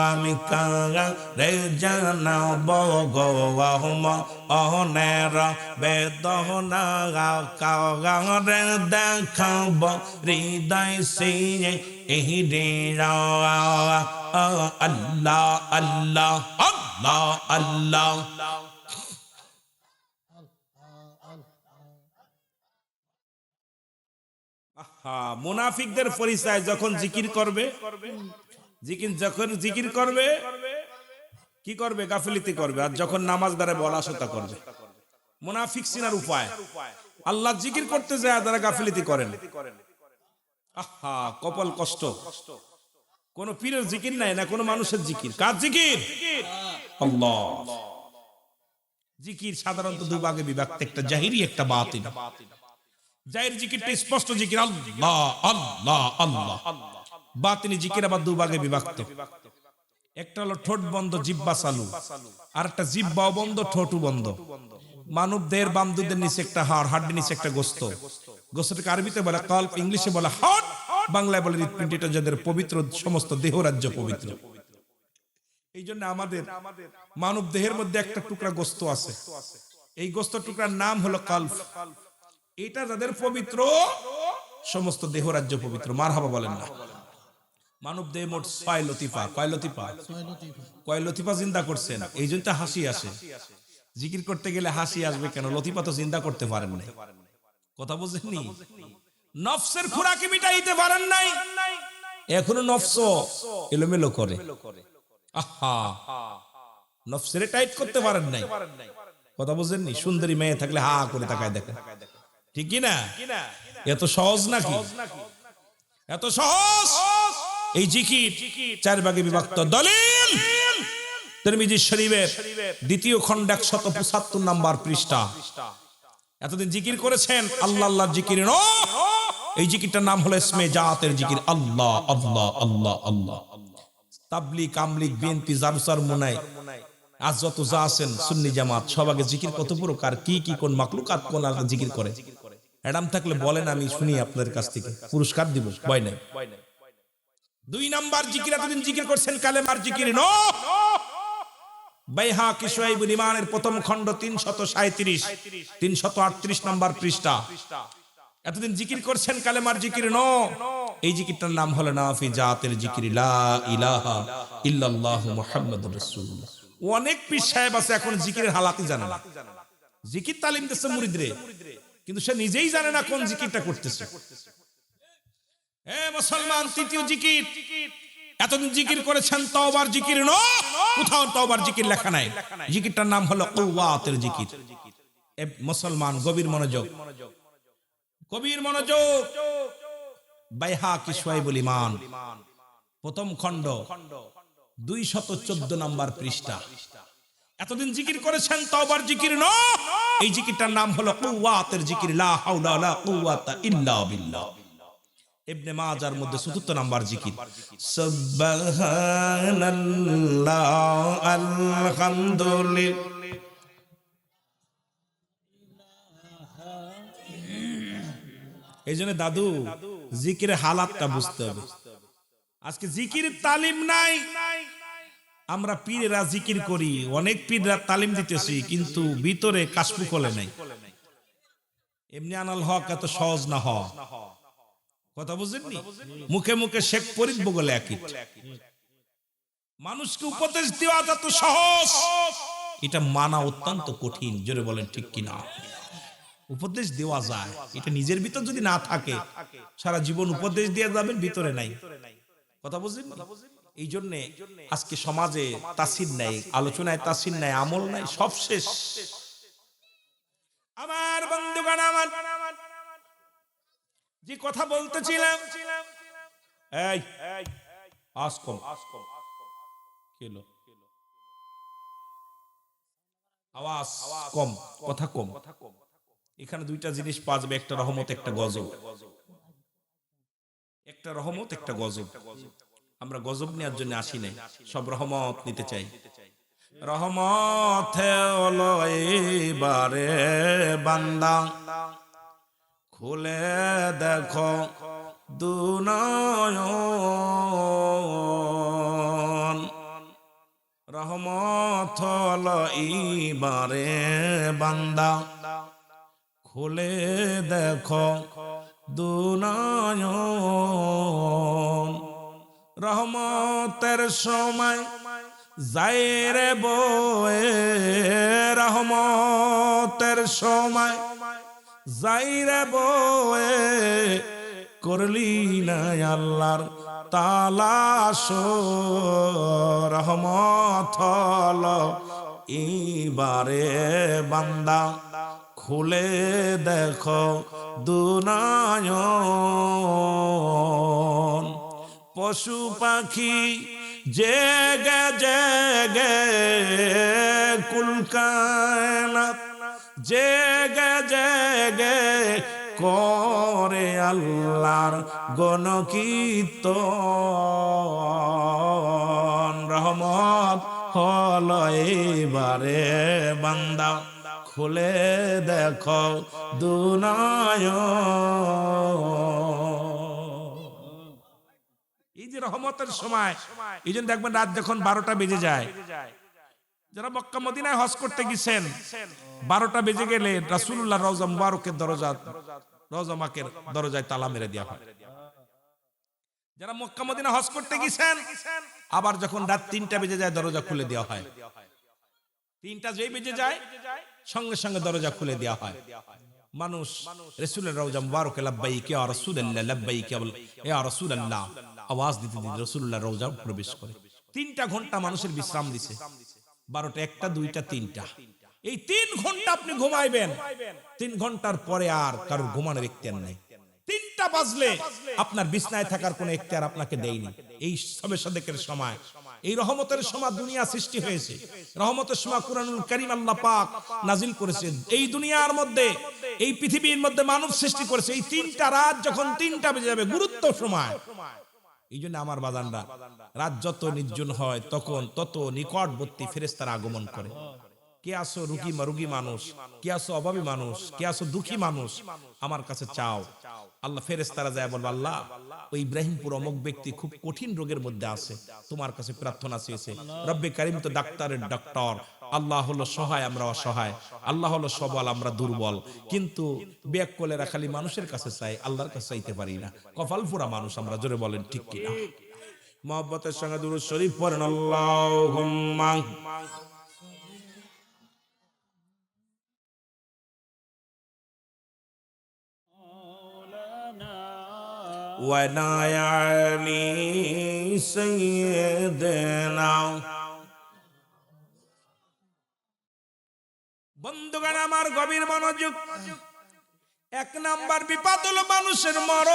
আমি কারে জানাব গো অনের বেদনা কারে দেখাব হৃদয় সিরে এই রিয়া আল্লাহ আল্লাহ আল্লাহ আল্লাহ মুনাফিকদের পরিচয় যখন জিকির করবে যখন জিকির করবে কি করবে গাফিলতি করবে আর যখন নামাজ দাঁড়ায় বলাসতা করবে মুনাফিক চিনার উপায় আল্লাহ জিকির করতে যায় তারা গাফিলতি করেন আহা কপাল কষ্ট কোন পীরের জিকির নাই না কোন মানুষের জিকির কার জিকির আল্লাহ জিকির সাধারণত দুই ভাগে বিভক্ত একটা জাহিরি একটা বাতিন জাহির জিকিরটা স্পষ্ট জিকির আল্লাহ আল্লাহ আল্লাহ বাতিনি জিকির আবার দুই ভাগে বিভক্ত একটা হলো ঠোঁট বন্ধ জিহ্বা চালু আর একটা জিহ্বাও বন্ধ ঠোঁটও বন্ধ মানব দেহের বাম দুধের নিচে একটা হাড় হাড়ের নিচে একটা গোস্ত গোস্তটাকে আরবিতে বলে কল্প ইংলিশে বলে হার্ট বাংলায় বলে হৃৎপিণ্ড এটা যাদের পবিত্র সমস্ত দেহ রাজ্য পবিত্র এই জন্য আমাদের মানব দেহের মধ্যে একটা টুকরা গোস্ত আছে এই গোস্ত টুকরার নাম হলো কল্প এটা যাদের পবিত্র সমস্ত দেহ রাজ্য পবিত্র মারহাবা বলেন না মানব দেহে মোট 6 লতিফা কয় লতিফা জিন্দা করছেন এই জন্য হাসি আসে জিকির করতে গেলে হাসি আসবে কেন লতিফা তো জিন্দা করতে পারেন না কথা বুঝেননি? নফসের খোরাকি মিটাইতে পারেন নাই, এখনো নফস এলোমেলো করে। আহা, নফসের টাইট করতে পারেন নাই। কথা বুঝেননি? সুন্দরী মেয়ে থাকলে হা করে তাকায় দেখে, ঠিক কি না? এত সহজ নাকি? এত সহজ? এই জিকির 4 ভাগে বিভক্ত। দলিল তিরমিজি শরীফের 2য় খণ্ড 175 নম্বর পৃষ্ঠা। এতদিন জিকির করেছেন আল্লাহ আল্লাহর জিকির নয়, এই জিকিরটার নাম হলো ইসমে জাতের জিকির। আল্লাহ আল্লাহ আল্লাহ আল্লাহ। তাবলিগ, কামলিগ, বিএনপি, জারসার মুনাই, আজ যত যা আছেন সুন্নি জামাত, সব আগে জিকির কত প্রকার, কি কি কোন মাকলুকাত কোন আল্লাহ জিকির করে। এডাম থাকলে বলেন, আমি শুনি আপনাদের কাছ থেকে, পুরস্কার দিব, ভয় নাই। 2 নাম্বার জিকির এতদিন জিকির করছেন কালেমার জিকির নয়। বাইহাকি শুআইবুল ঈমানের 1ম খণ্ড 337 338 নম্বর পৃষ্ঠা। এতদিন জিকির করছেন কালেমার জিকির নয়, এই জিকিরটার নাম হলো নাফি জাতের জিকির, লা ইলাহা ইল্লাল্লাহু মুহাম্মাদুর রাসূলুল্লাহ। অনেক পীর সাহেব আছে এখন জিকিরের হালাতই জানে না। জিকির তালিম দিচ্ছে মুরিদরে, কিন্তু সে নিজেই জানে না কোন জিকিরটা করতেছে। হে মুসলমান, 3য় জিকির এতদিন জিকির করেছেন তওবার জিকির নয়, কোথাও তওবার জিকির লেখা নাই। জিকিরটার নাম হলো কুওয়াতের জিকির। এ মুসলমান, গভীর মনোযোগ, গভীর মনোযোগ। বাইহাকি শুআইবুল ঈমান 1ম খণ্ড 214 নম্বর পৃষ্ঠা। এতদিন জিকির করেছেন তওবার জিকির নয়, এই জিকিরটার নাম হলো কুওয়াতের জিকির, লা হাওলা ওয়ালা কুওয়াতা ইল্লা বিল্লাহ। ইবনে মাজার মধ্যে 74 নম্বর জিকির, সুবহানাল্লাহ আলহামদুলিল্লাহ। এই জন্য দাদু জিকিরের হালাতটা বুঝতে হবে। আজকে জিকির তালিম নাই, আমরা পীরেরা জিকির করি, অনেক পীররা তালিম দিতেছি, কিন্তু ভিতরে কাশফু খোলে নাই। এমনি আনাল হক এত সহজ না হয়, কথা বুঝেননি? মুখে মুখে শেখ ফরিদ বগলে একই। মানুষকে উপদেশ দেওয়া যত সহজ, এটা মানা অত্যন্ত কঠিন। জোরে বলেন ঠিক কিনা? উপদেশ দেওয়া যায়, এটা নিজের ভিতর যদি না থাকে সারা জীবন উপদেশ দিয়ে যাবেন, ভিতরে নাই। কথা বুঝেন? এই জন্য আজকে সমাজে তাসির নাই, আলোচনায় তাসির নাই, আমল নাই, সব শেষ। আমার বন্ধুগণ, আমার যে কথা বলতেছিলাম, এই আসকম কিলো আওয়াজ কম, কথা কম। এখানে 2টা জিনিস পাওয়া যাবে, একটা রহমত, একটা গজব। একটা রহমত, একটা গজব। আমরা গজব নেওয়ার জন্য আসি নাই, সব রহমত নিতে চাই। রহমত হলো এবারে বান্দা, খুলে দেখো দুনয়ন। রহমত হলো এবারে বান্দা, খুলে দেখো দুনয়ন। রহমতের সময় যায় রে বয়ে, রহমতের সময় যায় রে বয়ে, করলি না আল্লাহর তালাশ। রহমত হলো এবারে বান্দা, খুলে দেখো দুনয়ন। পশু পাখি জেগে জেগে, কুলকায়নাত জেগে জেগে, করে আল্লাহর গণকীর্তন। রহমত হলো এবারে বান্দা, খুলে দেখো দুনয়ন। এই যে রহমতের সময়, এই জন্য দেখবেন রাত যখন 12টা বেজে যায়, যারা মক্কা মদিনায় হজ করতে গেছেন, 12টা বেজে গেলে রাসূলুল্লাহ রওজা মুবারকের দরজা, রওজা মাকের দরজায় তালা মেরে দেওয়া হয়। যারা মক্কা মদিনা হজ করতে গেছেন, আবার যখন রাত 3টা বেজে যায়, দরজা খুলে দেওয়া হয়। 3টা যেই বেজে যায়, সঙ্গে সঙ্গে দরজা খুলে দেওয়া হয়। মানুষ রাসূলের রওজা মুবারকে লাব্বাইক ইয়া রাসূলুল্লাহ লাব্বাইক ইয়া রাসূলুল্লাহ আওয়াজ দিতে দিতে রাসূলুল্লাহ রওজা প্রবেশ করে। 3টা ঘন্টা মানুষের বিশ্রাম দিছে, 12টা, 1টা, 2টা, 3টা। এই 3 ঘন্টা আপনি ঘুমাইবেন, 3 ঘন্টার পরে আর কারোর ঘুমানোর ইখতিয়ার নাই। 3টা বাজলে আপনার বিছনায় থাকার কোনো ইখতিয়ার আপনাকে দেয়নি। এই সবে সাদেকের সময়, এই রহমতের সময় দুনিয়া সৃষ্টি হয়েছে, রহমতের সময় কুরআনুল কারীম আল্লাহ পাক নাজিল করেছেন। এই দুনিয়ার মধ্যে, এই পৃথিবীর মধ্যে মানব সৃষ্টি করেছে। এই 3টা রাত যখন 3টা বেজে যাবে, গুরুত্ব সময়। এই জন্য আমার বাজানরা, রাত যত নির্জন হয় তখন তত নিকটবর্তী ফেরেশতারা আগমন করে। কে আসো রোগী মানুষ, কে আসো অভাবী মানুষ, কে আসো দুঃখী মানুষ, আমার কাছে চাও। আল্লাহ ফেরেশতারা যায় বলবে, আল্লাহ ওই ইব্রাহিমপুর অমুক ব্যক্তি খুব কঠিন রোগের মধ্যে আছে, তোমার কাছে প্রার্থনা চেয়েছে। রব্বে কারীম তো ডাক্তারের ডাক্তার, আল্লাহ হলো সহায়, আমরা অসহায়, আল্লাহ হলো সবল, আমরা দুর্বল। কিন্তু ব্যাক কোলেরা খালি মানুষের কাছে চাই, আল্লাহর কাছে চাইতে পারি না। কপাল পোড়া মানুষ আমরা, জোরে বলেন ঠিক কিনা? মুহাব্বতের সঙ্গে দুরূদ শরীফ পড়েন, আল্লাহুম্মা وعلى آل سيدنا। বন্ধুগণ আমার গভীর মনোযোগ। 1 নাম্বার বিপদ হলো মানুষের মরণ।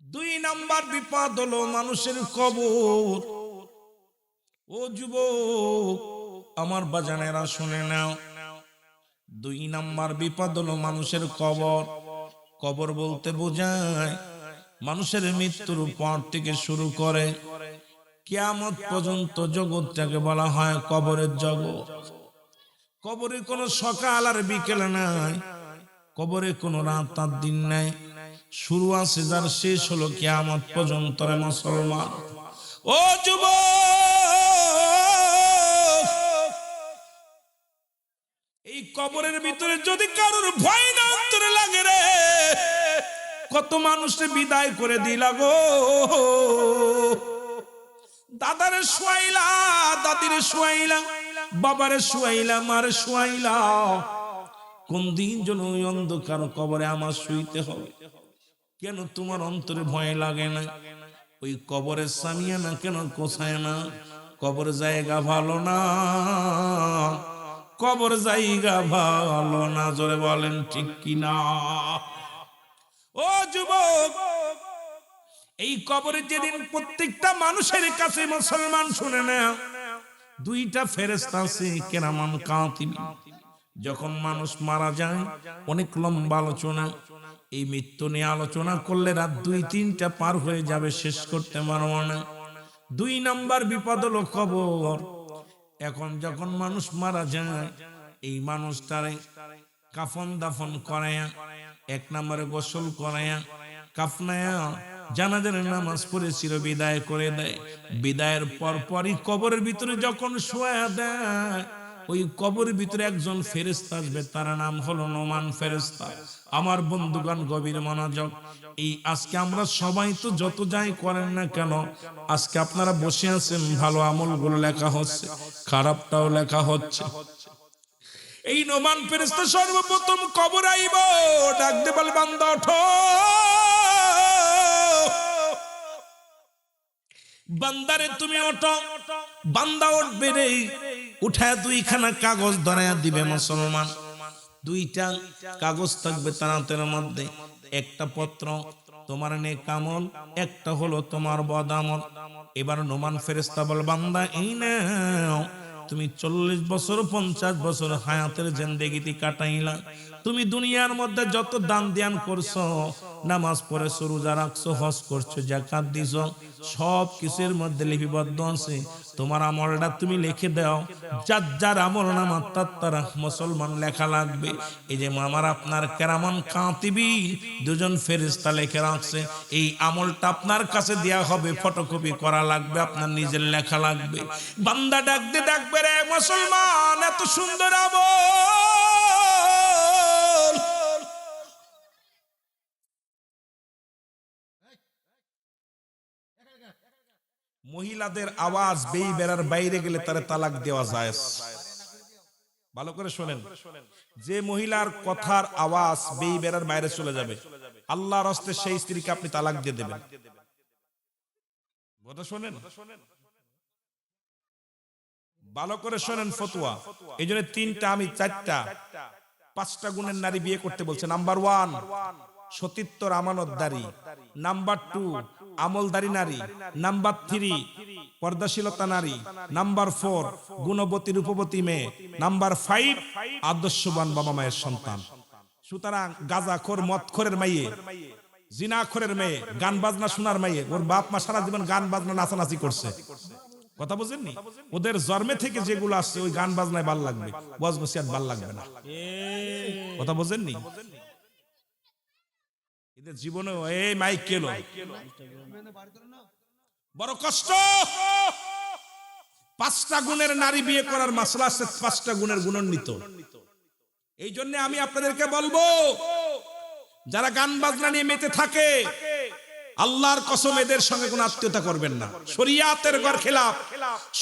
2 নাম্বার বিপদ হলো মানুষের কবর। ও যুবক আমার বাজানেরা শুনে নাও, 2 নাম্বার বিপদ হলো মানুষের কবর। কবর বলতে বোঝায় মানুষের মৃত্যুর পর থেকে শুরু করে কিয়ামত পর্যন্ত জগৎটাকে বলা হয় কবরের জগৎ। কবরে কোনো সকাল আর বিকেল নাই, কবরে কোনো রাত আর দিন নাই। শুরু আছে যার, শেষ হলো কিয়ামত পর্যন্ত। রে মুসলমান, ও যুবক, এই কবরের ভিতরে যদি কারোর ভয় না অন্তরে লাগে রে, কত মানুষকে বিদায় করে দিলা গো। দাদারে শুয়াইলা, দাদিরে শুয়াইলা, বাবারে শুয়াইলা, মারে শুয়াইলা, কোন দিন যেন ওই অন্ধকার কবরে আমার শুইতে হবে। কেন তোমার অন্তরে ভয় লাগে না? ওই কবরের সামিয়ানা কেন কোসায় না? কবর জায়গা ভালো না, কবর জায়গা ভালো না, জোরে বলেন ঠিক কিনা? ও যুবক, এই কবরে যেদিন প্রত্যেকটা মানুষের কাছে, মুসলমান শুনে না, 2টা ফেরেশতা আছে, কিরামান কাতিবিন। যখন মানুষ মারা যায়, অনেক লম্বা আলোচনা, এই মৃত্যু নিয়ে আলোচনা করলে রাত 2-3টা পার হয়ে যাবে, শেষ করতে পারবো না। 2 নাম্বার বিপদ হলো কবর। এখন যখন মানুষ মারা যায়, এই মানুষটারে কাফন দাফন করায়া, 1 নম্বরে গোসল করায়া, কাফনায়া, জানাজার নামাজ পড়ে চির বিদায় করে দেয়। বিদায়ের পরপরই কবরের ভিতরে যখন শোয়া দেয়, ওই কবরের ভিতরে একজন ফেরেশতা আসবে, তার নাম হলো নোমান ফেরেশতা। আমার বন্ধুগণ গভীর মনোযোগ। এই আজকে আমরা সবাই তো যত যাই করেন না কেন, আজকে আপনারা বসে আছেন, ভালো আমলগুলো লেখা হচ্ছে, খারাপটাও লেখা হচ্ছে। এই নোমান ফেরেশতা সর্বপ্রথম কবর আইব, ডাক দে বল, বান্দা ওঠো, বান্দারে তুমি ওঠো। বান্দা উঠবে রে, উঠায় 2খানা কাগজ ধরায়া দিবে। মুসলমান, 2টা কাগজ থাকবে তার হাতের মধ্যে। একটা পত্র তোমার নেক আমল, একটা হলো তোমার বদ আমল। এবার নোমান ফেরেশতা বল, বান্দা এই নাও, তুমি 40 বছর 50 বছর হায়াতের জিন্দেগিতে কাটাইলা। তুমি দুনিয়ার মধ্যে যত দান ধ্যান করছো, নামাজ পড়েছো, রোজা রাখছো, হজ করছো, যাকাত দিছো, সব কিছুর মধ্যে লিপিবদ্ধ আছে। তোমার আমলটা তুমি লিখে দাও, যার যার আমল নামা তার মুসলমান লেখা লাগবে। এই যে আমার আপনার কেরামান কাতিবি 2জন ফেরেশতা লিখে রাখছে, এই আমলটা আপনার কাছে দেয়া হবে, ফটোকপি করা লাগবে, আপনার নিজের লেখা লাগবে। বান্দা ডাক দে, ডাকবে রে মুসলমান, এত সুন্দর আমল, মহিলাদের আওয়াজ বেই বেড়ার বাইরে গেলে তারে তালাক দেওয়া যায়। ভালো করে শোনেন, যে মহিলার কথার আওয়াজ বেই বেড়ার বাইরে চলে যাবে, আল্লাহর হস্তে সেই স্ত্রীকে আপনি তালাক দিয়ে দেবেন। কথা শোনেন, ভালো করে শোনেন ফতোয়া। এই জন্য তিনটা, আমি চারটা, 5টা গুণের নারী বিয়ে করতে বলছে। নাম্বার 1 সতীত্বর আমানতদারী, নাম্বার 2 আমলদারী নারী, নাম্বার 3 পর্দাশীলতা নারী, নাম্বার 4 গুণবতী রূপবতী মেয়ে, নাম্বার 5 আদর্শবান বাবা মায়ের সন্তান। সুতরাং গাঁজাখোর মদখোরের মাইয়ে, জিনাখোরের মেয়ে, গান বাজনা শোনার মাইয়ে, ওর বাপ মা সারা জীবন গান বাজনা নাচানাচি করছে, কথা বুঝেননি? ওদের জন্মে থেকে যেগুলো আসছে ওই গান বাজনায় ভাল লাগবে, ওয়াজ-নসিহত ভাল লাগবে না, কথা বুঝেননি? এদের জীবনে এই মাইক কেলো বড় কষ্ট। 5টা গুণের নারী বিয়ে করার মাসলা আছে, 5টা গুণের গুণান্বিত। এই জন্য আমি আপনাদেরকে বলবো, যারা গান বাজনা নিয়ে মেতে থাকে, আল্লাহর কসম এদের সঙ্গে কোনো আত্মীয়তা করবেন না। শরিয়াতের গর খেলাফ।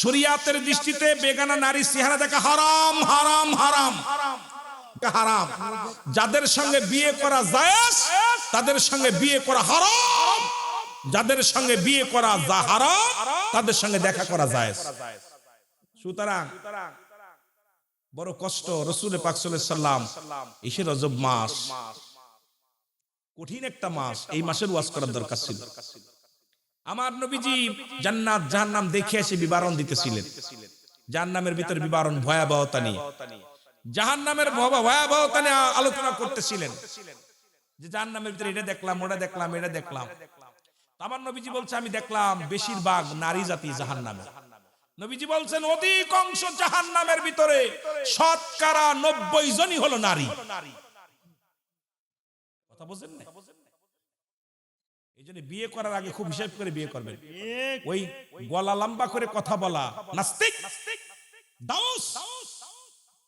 শরিয়াতের দৃষ্টিতে বেগানা নারী চেহারা দেখা হারাম, হারাম, হারাম, হারাম। যাদের সঙ্গে বিয়ে করা জায়েজ, তাদের সঙ্গে বিয়ে করা হারাম। যাদের সঙ্গে বিয়ে করা হারাম, তাদের সঙ্গে দেখা করা জায়েজ। সুতরাং বড় কষ্ট। রাসূল পাক সাল্লাল্লাহু আলাইহি সাল্লাম, এসে রজব মাস, কঠিন একটা মাস, এই মাসের ওয়াজ করার দরকার ছিল। আমার নবীজি জান্নাত জাহান্নাম দেখে এসে বিবরণ দিতেছিলেন। জাহান্নামের ভিতর বিবরণ, ভয়াবহতা নিয়ে, জাহান্নামের ভয়াবহতা নিয়ে আলোচনা করতেছিলেন, যে জাহান্নামের ভিতরে এটা দেখলাম, ওটা দেখলাম, এটা দেখলাম। আমার নবীজি বলছে, আমি দেখলাম বেশিরভাগ নারী জাতি জাহান্নামে। নবীজি বলছেন, অধিকাংশ জাহান্নামের ভিতরে শতকরা 90 জনই হলো নারী। কথা বুঝেন না? এই জন্য বিয়ে করার আগে খুব হিসাব করে বিয়ে করবেন। ওই গলা লম্বা করে কথা বলা নাস্তিক, দাউস।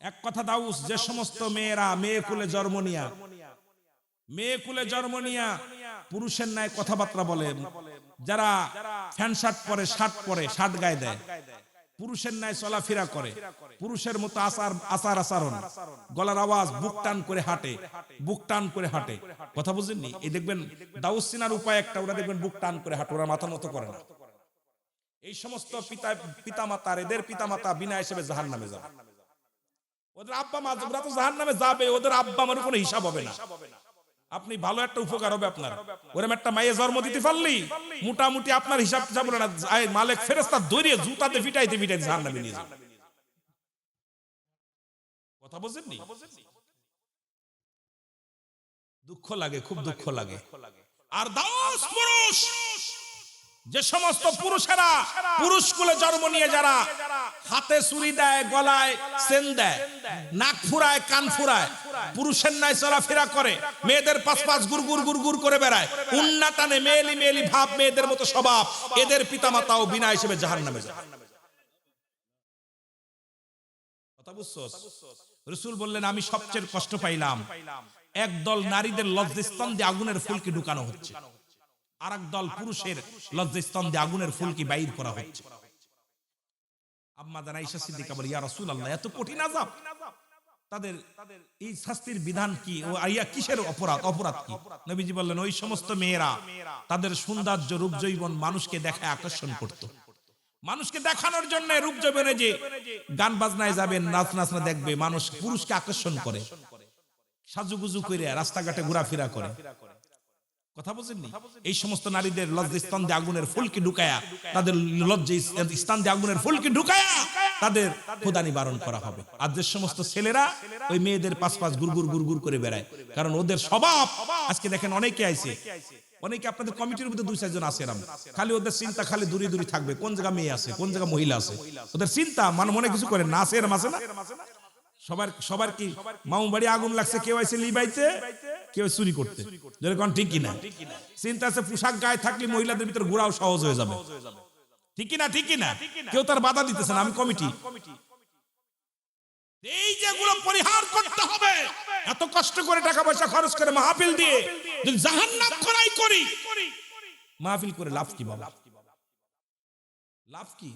এক কথা দাউস, যে সমস্ত মেয়েরা মেয়ে কুলে জন্ম নিয়া পুরুষের ন্যায় কথাবার্তা বলে, যারা প্যান্ট শার্ট পরে, শার্ট গায়ে দেয়, পুরুষের ন্যায় চলাফেরা করে, পুরুষের মতো আচার আচরণ, গলার আওয়াজ, বুক টান করে হাঁটে, কথা বুঝেননি? এই দেখবেন দাউস চিনার উপায় একটা, ওরা দেখবেন বুক টান করে হাঁটে, ওরা মাথা মতো করে না। এই সমস্ত পিতামাতার, এদের পিতামাতা বিনা হিসেবে জাহান্নামে যাবে। ওদের আব্বা মা, ওরা তো জাহান্নামে যাবে, ওদের আব্বা মার কোনো হিসাব হবে না। আপনি ভালো একটা উপকার হবে আপনার, ওরম একটা মায়ে জন্ম দিতে পারলি মোটামুটি আপনার হিসাব যাবে না। মালিক ফেরেশতা ধরিয়ে জুতাতে পিটাইতে জাহান্নামে নিয়ে যাবে। কথা বুঝেননি? দুঃখ লাগে, খুব দুঃখ লাগে। আর দাস পুরুষ, যে সমস্ত পুরুষেরা পুরুষ কুলে জন্ম নিয়ে, যারা হাতে চুরি দেয়, গলায় চেন দেয়, নাক ফুরায়, কান ফুরায়, পুরুষের ন্যায় চলাফেরা করে, মেয়েদের পাশ গুড় করে বেড়ায়, উন্না টানে, মেয়েলি ভাব, মেয়েদের মতো স্বভাব, এদের পিতামাতাও বিনা হিসেবে জাহান্নামে যায়। কথা বুঝছো? রাসূল বললেন, আমি সবচেয়ে কষ্ট পাইলাম, একদল নারীদের লজ্জাস্থান দিয়ে আগুনের ফুলকি ঢুকানো হচ্ছে, আর একদল পুরুষের লজ্জাস্থান দিয়ে আগুনের ফুলকি বাইর করা হচ্ছে। আম্মা জান আয়েশা সিদ্দিকা বলে, ইয়া রাসূলুল্লাহ, এত কঠিন আযাব, তাদের এই শাস্তির বিধান কি? ও আইয়া কিসের অপরাধ কি? নবীজি বললেন, ওই সমস্ত মেয়েরা তাদের সৌন্দর্য, রূপ যৌবন মানুষকে দেখায় আকর্ষণ করত। মানুষকে দেখানোর জন্য রূপ যৌবনে যে গান বাজনায় যাবেন, নাচ নাচনা দেখবে, মানুষ পুরুষকে আকর্ষণ করে, সাজুগুজু করে রাস্তাঘাটে ঘোরাফেরা করে, কথা বুঝেননি? এই সমস্ত নারীদের লজ্জাস্থান দিয়ে আগুনের ফুলকি ঢুকায়া, তাদের লজ্জাস্থান দিয়ে আগুনের ফুলকি ঢুকায়া তাদের খোদা নিবারণ করা হবে। আর যে সমস্ত ছেলেরা ওই মেয়েদের পাশ গুড় করে বেড়ায়, কারণ ওদের স্বভাব, আজকে দেখেন অনেকে আইছে, অনেকে আপনাদের কমিটির মধ্যে 2-4 জন আছে, খালি ওদের চিন্তা খালি দূরে থাকবে, কোন জায়গা মেয়ে আছে, কোন জায়গা মহিলা আছে, ওদের চিন্তা মনে কিছু করে না। আছে এরম আছে না? সবার কি মামু বাড়ি আগুন লাগছে, কেউ আইছে লিবাইতে, কেউ চুরি করতে, যেরকম ঠিক কিনা? চিন্তা আছে পোশাক গায়ে থাকলে মহিলাদের ভিতরে ঘোরাও সহজ হয়ে যাবে, ঠিক কিনা? কেউ তার বাধা দিতেছে না, আমি কমিটি। এই যেগুলো পরিহার করতে হবে, এত কষ্ট করে টাকা পয়সা খরচ করে মাহফিল দিয়ে যদি জাহান্নাম করাই করি, মাহফিল করে লাভ কি বাবা? লাভ কি?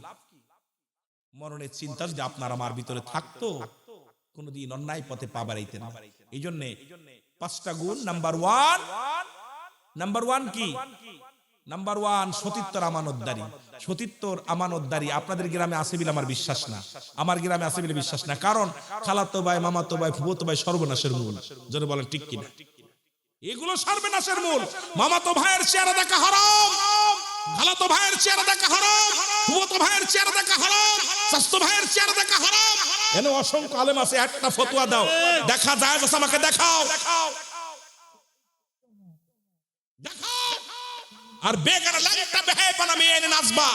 মরণের চিন্তা যদি আপনার আমার ভিতরে থাকতো, কোনদিন অন্যায় পথে পা বাড়াইতেন না। এই জন্য 5টা গুণ। নাম্বার ওয়ান কি? নাম্বার ওয়ান সতীত্বর আমানতদারি। সতীত্বর আমানতদারি আপনাদের গ্রামে আছে বলে আমার বিশ্বাস না, আমার গ্রামে আছে বলে বিশ্বাস না। কারণ খালাতো ভাই, মামাতো ভাই, ফুফাতো ভাই সর্বনাশের মূল। যদি বলেন ঠিক কিনা? এগুলো সর্বনাশের মূল। মামাতো ভাইয়ের চেহারা দেখা হারাম, খালাতো ভাইয়ের চেহারা দেখা হারাম, ফুফাতো ভাইয়ের চেহারা দেখা হারাম, চাচাতো ভাইয়ের চেহারা দেখা হারাম। এনে অসংখ্য আলেম আছে, একটা ফতোয়া দাও, দেখা যায় আমাকে দেখাও। আর বেগানা লাগটা বেহায় পানা মেয়ে এনে নাচবা,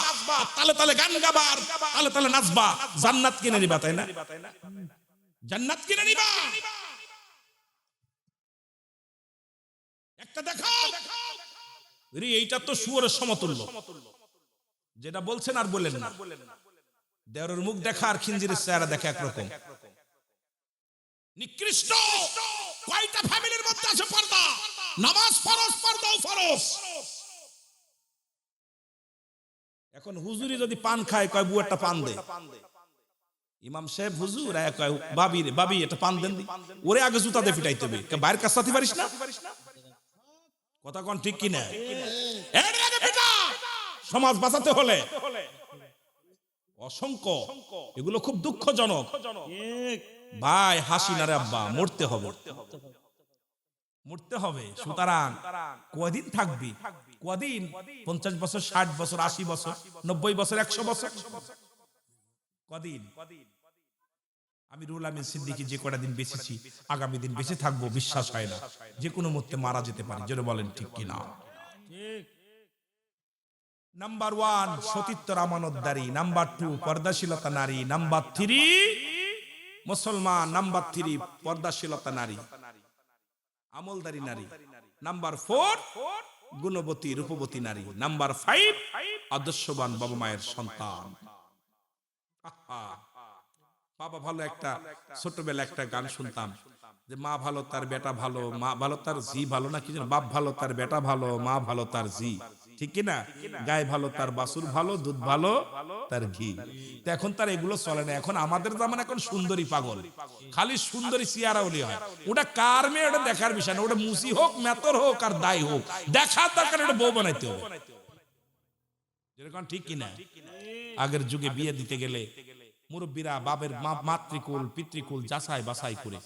তালে তালে গান গাবার, তালে তালে নাচবা, জান্নাত কিনে নিবা, তাই না? জান্নাত কিনে নিবা। একটা দেখাও রে, এইটা তো শুয়োরের সমতুল্য। যেটা বলছেন আর বললেন না। দেওরের মুখ দেখা আর খিঞ্জিরের চেহারা দেখা একরকম। নিকৃষ্ট। কয়টা ফ্যামিলির মধ্যে আছে পর্দা? নামাজ ফরজ, পর্দাও ফরজ। এখন হুজুরি যদি পান খায়, কয় বউ একটা পান দে। ইমাম সাহেব হুজুর কয় বাবি রে, বাবি এটা পান দেন। ওরে আগে জুতা দিয়ে পিটাইতে হবে, বাইরের কাজ সাথে পারিস না। কথা কোন ঠিক কিনা? এর আগে পিটা। সমাজ বাঁচাতে হলে অসংখ্য, এগুলো খুব দুঃখজনক ভাই। হাসি না রে আব্বা, মরতে হবে, মরতে হবে। সুতরাং কদিন থাকবি? কদিন? 50 বছর, 60 বছর, 80 বছর, 90 বছর, 100 বছর? কদিন? আমি রুহুল আমিন সিদ্দিকী যে কটা দিন বেঁচেছি, আগামী দিন বেঁচে থাকবো বিশ্বাস হয় না। যে কোনো মুহূর্তে মারা যেতে পারি। জোরে বলেন ঠিক কিনা? নাম্বার 1 সতীত্বর আমানতদারি, নাম্বার 2 পর্দাশীলতা নারী, নাম্বার 3 মুসলমান, নাম্বার 3 পর্দাশীলতা নারী, আমলদারি নারী, নাম্বার 4 গুণবতী রূপবতী নারী, নাম্বার 5 আদর্শবান বাবা মায়ের সন্তান। বাবা ভালো, একটা ছোটবেলা একটা গান শুনতাম যে মা ভালো তার বেটা ভালো, মা ভালো তার জি ভালো, না কি যেন, বাপ ভালো তার বেটা ভালো, মা ভালো তার জি, ঠিক কিনা? গায়ে ভালো তার বাছুর ভালো, দুধ ভালো তার ঘি। তো এখন তার এগুলো চলে না। এখন আমাদের জামান এখন সুন্দরী পাগল, খালি সুন্দরী চেহারা হলে হয়। ওটা কার মেয়ে ওটা দেখার বিষয় না, ওটা মুসি হোক, মেতর হোক আর দায় হোক, দেখার দরকার ওটা বউ বানাইতে হবে। যেরকম ঠিক কিনা? আগের যুগে বিয়ে দিতে গেলে মুরব্বীরা বাবের মাতৃকুল পিতৃকুল যাচাই বাছাই করে,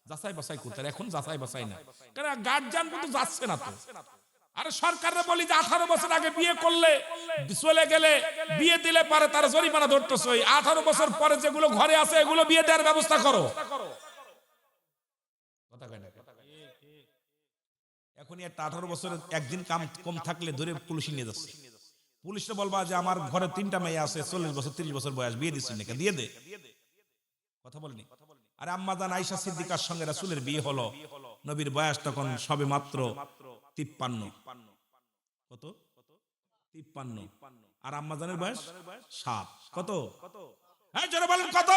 যাচাই বাছাই করতে। এখন যাচাই বাছাই না, কারণ গার্জিয়ান কিন্তু যাচ্ছে না তো। আরে সরকারে বলি যে 18 বছর আগে বিয়ে করলে, চলে গেলে, বিয়ে দিলে পারে তার জরিমানা ধরতেছে। 18 বছর পরে যেগুলো ঘরে আছে এগুলো বিয়ে দেওয়ার ব্যবস্থা করো। কথা কয় না? এখনই একটা 18 বছরের একদিন কম থাকলে ধরে পুলিশ নিয়ে যাচ্ছে। পুলিশটা বলবা যে আমার ঘরে 3টা মেয়ে আছে, 40 বছর 30 বছর বয়স, বিয়ে দিচ্ছি নাকি, দিয়ে দে। কথা বলিনি? আরে আম্মাজান আয়েশা সিদ্দিকার সঙ্গে রাসূলের বিয়ে হলো, নবীর বয়স তখন সবে মাত্র 53। কত? 53। আর আম্মাজানের বয়স 7। কত? হ্যাঁ জোরে বলেন কত?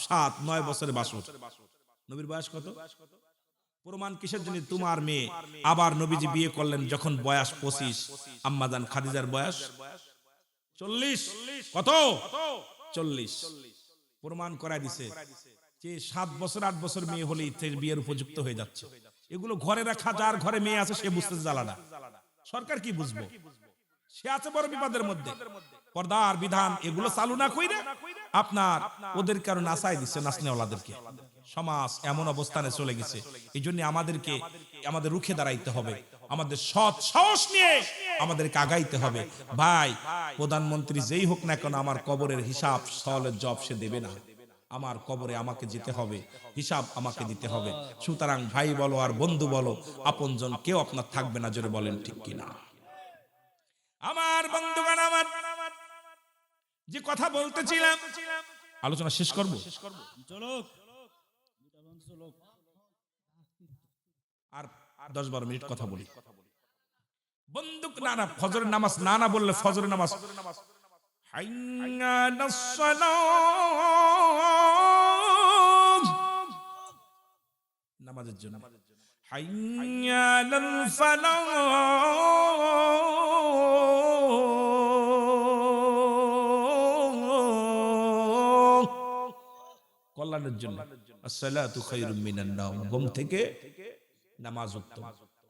7 9 বছরের বাসর। নবীর বয়স কত? প্রমাণ কিসের জন্য? তোমার মেয়ে। আবার নবীজি বিয়ে করলেন যখন বয়স 25, আম্মাজান খাদিজার বয়স 40। কত? 40। প্রমাণ করায় দিছে যে 7 বছর 8 বছর মেয়ে হলেই বিয়ের উপযুক্ত হয়ে যাচ্ছে। এগুলো ঘরে রাখা, যার ঘরে মেয়ে আছে সে বুঝতে জ্বালানা, সরকার কি বুঝবো? সে আছে বড় বিপদের মধ্যে। পর্দার বিধান এগুলো চালু না কইরা আপনার ওদের কারণে নাচাই দিচ্ছে, নাচনেওয়ালাদেরকে। সমাজ এমন অবস্থানে চলে গেছে। এই জন্য আমাদেরকে আমাদের রুখে দাঁড়াইতে হবে, আমাদের সৎ সাহস নিয়ে আমাদেরকে আগাইতে হবে। ভাই, প্রধানমন্ত্রী যেই হোক না কেন, আমার কবরের হিসাব সওয়ালের জব সে দেবে না। আমার কবরে আমাকে যেতে হবে, হিসাব আমাকে দিতে হবে। সুতরাং ভাই বলো আর বন্ধু বলো, আপনজন কেউ আপনার থাকবে না। জোরে বলেন ঠিক কিনা? আমার বন্ধুগণ, আমার যে কথা বলতেছিলাম, আলোচনা শেষ করব। আর 10-12 মিনিট কথা বলি। বন্দুক না ফজরের নামাজ না বললে, ফজরের নামাজ হাইয়া আলাস সালাম, নামাজের জন্য হাইয়া আলাল ফালাহ, কল্যাণের জন্য। আসসালাতু খায়রুম মিনান নাওম, ঘুম থেকে নামাজ উত্তম।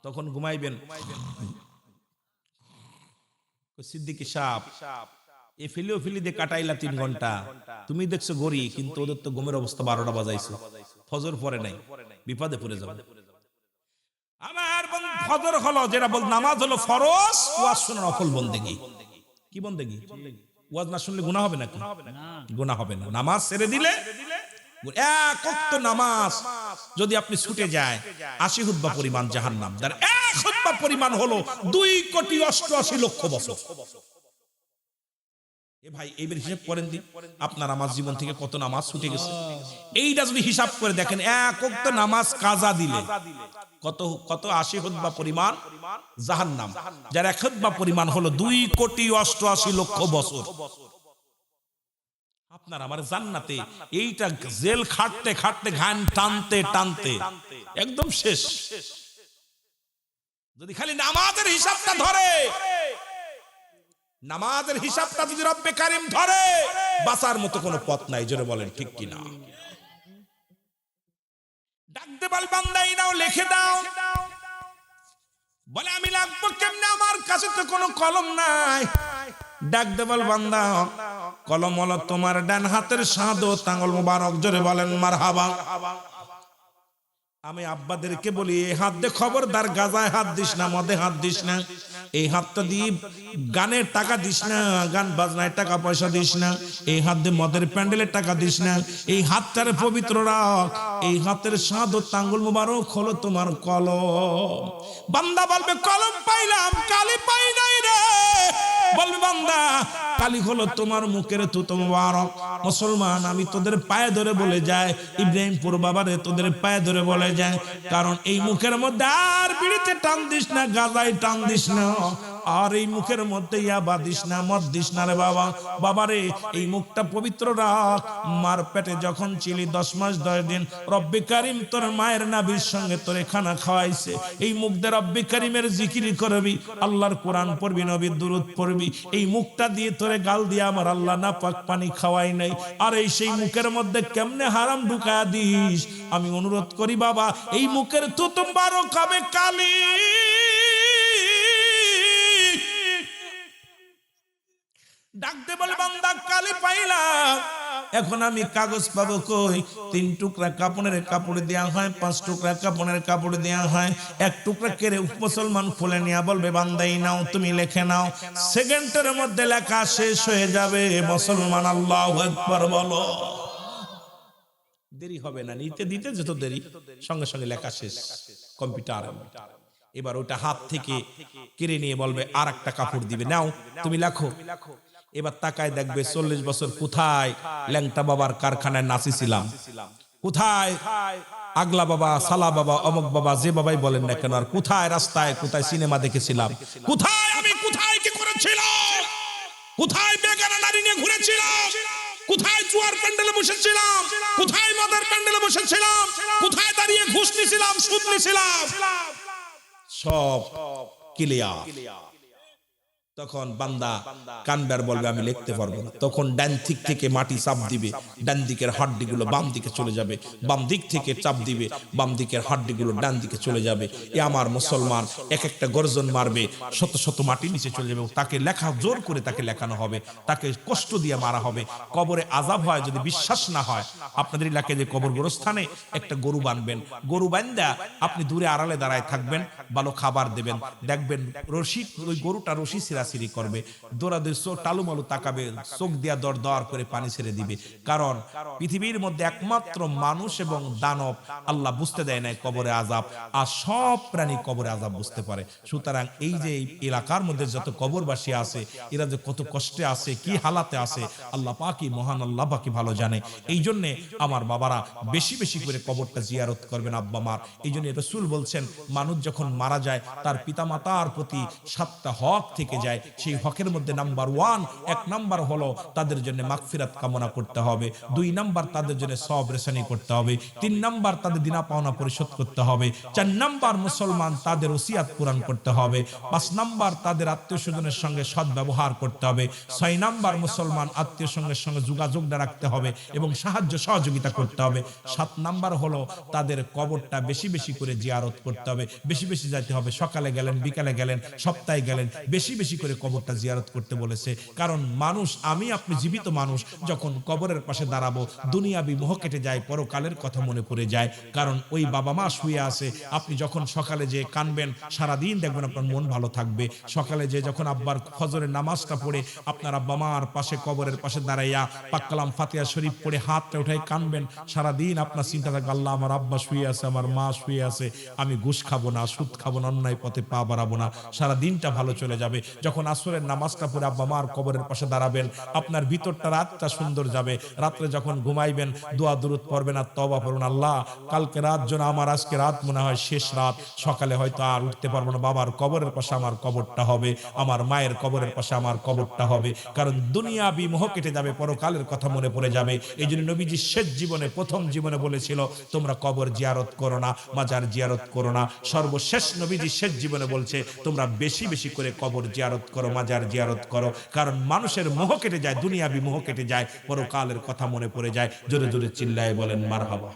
তখন ঘুমাইবেন। সিদ্দিকী সাহেব এ ফিলি দিয়ে কাটাইলা 3 ঘন্টা, তুমি দেখছো গড়ি, কিন্তু ওদের তো ঘুমের অবস্থা 12টা বাজাইছে, ফজর পরে নাই, বিপদে পড়ে যাবে। আমার ফজর হলো যেটা বল, নামাজ হলো ফরজ, ওয়াজ শোনা নফল বন্দেগী। কি বন্দেগী? ওয়াজ না শুনলে গুনাহ হবে নাকি? গুনাহ হবে না। নামাজ ছেড়ে দিলে, এক ওয়াক্ত নামাজ যদি আপনি ছুটে যায়, 80 খুতবা পরিমাণ জাহান্নাম, যার এক খুতবা পরিমাণ হলো 2,88,00,000 বছর। এ ভাই এইবার হিসাব করেন দিন, আপনার আমার জীবন থেকে কত নামাজ ছুটে গেছে। এইটা যদি হিসাব করে দেখেন, এক ওয়াক্ত নামাজ কাজা দিলে কত কত 80 খুতবা পরিমাণ জাহান্নাম, যার এক খুতবা পরিমাণ হলো 2,88,00,000 বছর। আপনার আমার জান্নাতে এইটা জেল খাটতে খাটতে, ঘান টানতে টানতে একদম শেষ। যদি খালি নামাজের হিসাবটা ধরে, নামাজের হিসাবটা যদি রব্বে কারিম ধরে, বাঁচার মতো কোনো পথ নাই। জোরে বলেন ঠিক কিনা? ডাকতে বল বান্দা, এই নাও লিখে দাও। বলে আমি লাগবো কেমনে, আমার কাছে তো কোনো কলম নাই। ডাক দে বল বান্দা, কলম হলো তোমার ডান হাতের শাহাদত আঙ্গুল মুবারক। জোরে বলেন মারহাবা। আমি আব্বাদেরকে বলি, এই হাত দিয়ে খবরদার গাজায় হাত দিস না, মদে হাত দিস না। এই হাতটা দিয়ে গানের টাকা দিস না, গান বাজনায় টাকা পয়সা দিস না। এই হাত দিয়ে মদের প্যান্ডেলের টাকা দিস না। এই হাতটারে পবিত্র রাখ। এই হাতের শাহাদত আঙ্গুল মুবারক হলো তোমার কলম। বান্দা বলবে কলম পাইলাম, কালি পাই নাই রে। বলবে বান্দা, কালি হলো তোমার মুখের থুতো মুবারক। মুসলমান, আমি তোদের পায়ে ধরে বলে যাই, ইব্রাহিমপুর বাবারে তোদের পায়ে ধরে বলে যায়, কারণ এই মুখের মধ্যে আর বিড়িতে টান দিস না, গাজায় টান দিস না, আর এই মুখের মধ্যে ইয়াবা দিস না, মদ দিস না রে বাবা। বাবারে এই মুখটা পবিত্র রাখ। মার পেটে যখন ছিলি 10 মাস 10 দিন, রব্বে কারিম তোর মায়ের নাভির সঙ্গে তোরে খানা খাওয়াইছে। এই মুখ দিয়ে রব্বে কারিমের জিকির করবি, আল্লাহর কোরআন পড়বি, নবীর দুরূদ পড়বি। এই মুখটা দিয়ে তোরে গাল দিয়ে আমার আল্লাহ না পাক পানি খাওয়াই নাই। আর এই সেই মুখের মধ্যে কেমনে হারাম ঢুকা দিস। আমি অনুরোধ করি বাবা, এই মুখের থুতু মুবারক হবে কালি। ডাকতে বলে বান্দা, কালি পাইলাম, এখন আমি কাগজ পাবো কই? 3 টুকরা কাপড়ের কাপড় দেয়া হয়, 5 টুকরা কাপড়ের কাপড় দেয়া হয়। 1 টুকরা কেড়ে মুসলমান খুলে নিয়ে বলবে বান্দাই নাও, তুমি লিখে নাও। সেকেন্ডের মধ্যে লেখা শেষ হয়ে যাবে। মুসলমান আল্লাহু আকবার বলো। দেরি হবে না, নিতে দিতে যত দেরি, সঙ্গে সঙ্গে লেখা শেষ কম্পিউটার। এবার ওটা হাত থেকে কেড়ে নিয়ে বলবে আর একটা কাপড় দিবে, নাও তুমি লেখো। এবার তাকায় দেখবে 40 বছর কোথায় ল্যাংটা বাবার কারখানায় নাচিছিলাম, কোথায় আগলা বাবা, সালা বাবা, অমক বাবা, যে বাবাই বলেন না কেন, আর কোথায় রাস্তায়, কোথায় সিনেমা দেখেছিলাম, কোথায় আমি কোথায় কি করেছিলাম, কোথায় বেগানা নারী নিয়ে ঘুরেছিলাম, কোথায় জুয়ার প্যান্ডেলে বসেছিলাম, কোথায় মদের প্যান্ডেলে বসেছিলাম, কোথায় দাঁড়িয়ে ঘুষ নিছিলাম, সুদ নিছিলাম, সব ক্লিয়ার। তখন বান্দা কানবার বলবে আমি লিখতে পারবো না। তখন ডান দিক থেকে মাটি চাপ দিবে, ডান দিকের হাড্ডিগুলো বাম দিকে চলে যাবে, বাম দিক থেকে চাপ দিবে, বাম দিকের হাড্ডিগুলো ডান দিকে চলে যাবে। এ আমার মুসলমান এক একটা গর্জন মারবে, শত শত মাটি নিচে চলে যাবে। তাকে লেখা জোর করে তাকে লেখানো হবে, তাকে কষ্ট দিয়ে মারা হবে। কবরে আযাব হয় যদি বিশ্বাস না হয়। আপনাদের এলাকায় যে কবর গোরস্থানে একটা গরু বানবেন, গরু বান্ধা আপনি দূরে আড়ালে দাঁড়ায় থাকবেন, ভালো খাবার দেবেন, দেখবেন রশি, ওই গরুটা রশি সিরাসিরি করবে, দৌড়াদৌড়ি টালুমালু তাকাবে, চোখ দিয়া দর দর করে পানি ছেড়ে দিবে। কারণ পৃথিবীর মধ্যে একমাত্র মানুষ এবং দানব আল্লাহ বুঝতে দেয় নাই কবরে আযাব, আর সব প্রাণী কবরে আযাব বুঝতে পারে। সুতরাং এই যে এলাকার মধ্যে যত কবরবাসী আছে, এরা যে কত কষ্টে আছে, কি হালাতে আছে, আল্লাহ পাকই মহান, আল্লাহ পাকই ভালো জানে। এই জন্যে আমার বাবারা বেশি বেশি করে কবরটা জিয়ারত করবেন আব্বা মার। এই জন্য রাসূল বলছেন, মানুষ যখন মারা যায় তার পিতামাতার প্রতি 7টা হক থেকে যায়। যায়, সেই হকের মধ্যে নাম্বার 1, 1 নাম্বার হলো তাদের জন্য মাগফিরাত কামনা করতে হবে, 2 নাম্বার তাদের জন্য সওয়াব রেসানি করতে হবে, 3 নাম্বার তাদের দিনা পাওনা পরিশোধ করতে হবে, 4 নাম্বার মুসলমান তাদের ওসিয়াত পূরণ করতে হবে, 5 নাম্বার তাদের আত্মীয় স্বজনের সঙ্গে সদ্ব্যবহার করতে হবে, 6 নাম্বার মুসলমান আত্মীয় স্বজনের সঙ্গে যোগাযোগটা রাখতে হবে এবং সাহায্য সহযোগিতা করতে হবে, 7 নাম্বার হলো তাদের কবরটা বেশি বেশি করে জিয়ারত করতে হবে, বেশি বেশি যাইতে হবে, সকালে গেলেন, বিকালে গেলেন, সপ্তাহে গেলেন, বেশি বেশি করে কবরটা জিয়ারত করতে বলেছে। কারণ মানুষ, আমি আপনি জীবিত মানুষ, যখন কবরের পাশে দাঁড়াবো দুনিয়াবি মোহ কেটে যায়, পরকালের কথা মনে পড়ে যায়। কারণ ওই বাবা মা শুয়ে আছে, আপনি যখন সকালে যে কানবেন সারাদিন দেখবেন আপনার মন ভালো থাকবে। সকালে যে যখন আব্বার ফজরের নামাজটা পড়ে আপনার আব্বা মার পাশে কবরের পাশে দাঁড়াইয়া পাক কালাম ফাতিহা শরীফ পড়ে হাতটা উঠাই কানবেন, সারাদিন আপনার চিন্তা থাকবে আল্লাহ আমার আব্বা শুয়ে আছে, আমার মা শুয়ে আছে, আমি ঘুষ খাবো না, সুদ খাবো না, অন্যায় পথে পা বাড়াবো না, সারা দিনটা ভালো চলে যাবে। যখন আসরের নামাজটা পড়ে আব্বা মার কবরের পাশে দাঁড়াবেন, আপনার ভিতরটা রাতটা সুন্দর যাবে। রাত্রে যখন ঘুমাইবেন দোয়া দুরূদ পড়বেন আর তওবা করুন, আল্লাহ কালকে রাত যেন আমার আজকে রাত মনে হয় শেষ রাত, সকালে হয়তো আর উঠতে পারবো না, বাবার কবরের পাশে আমার কবরটা হবে, আমার মায়ের কবরের পাশে আমার কবরটা হবে। কারণ দুনিয়াবি মোহ কেটে যাবে, পরকালের কথা মনে পড়ে যাবে। এই জন্য নবীজি শেষ জীবনে, প্রথম জীবনে বলেছিল তোমরা কবর জিয়ারত করো না, মাজার জিয়ারত করো না। সর্বশেষ নবীজি শেষ জীবনে বলছে তোমরা বেশি বেশি করে কবর জিয়ারত করো, মাজার জিয়ারত করো। কারণ মানুষের মোহ কেটে যায়, দুনিয়াবি মোহ কেটে যায়, পরকালের কথা মনে পড়ে যায়। জোরে জোরে চিল্লায় বলেন মারহাবা।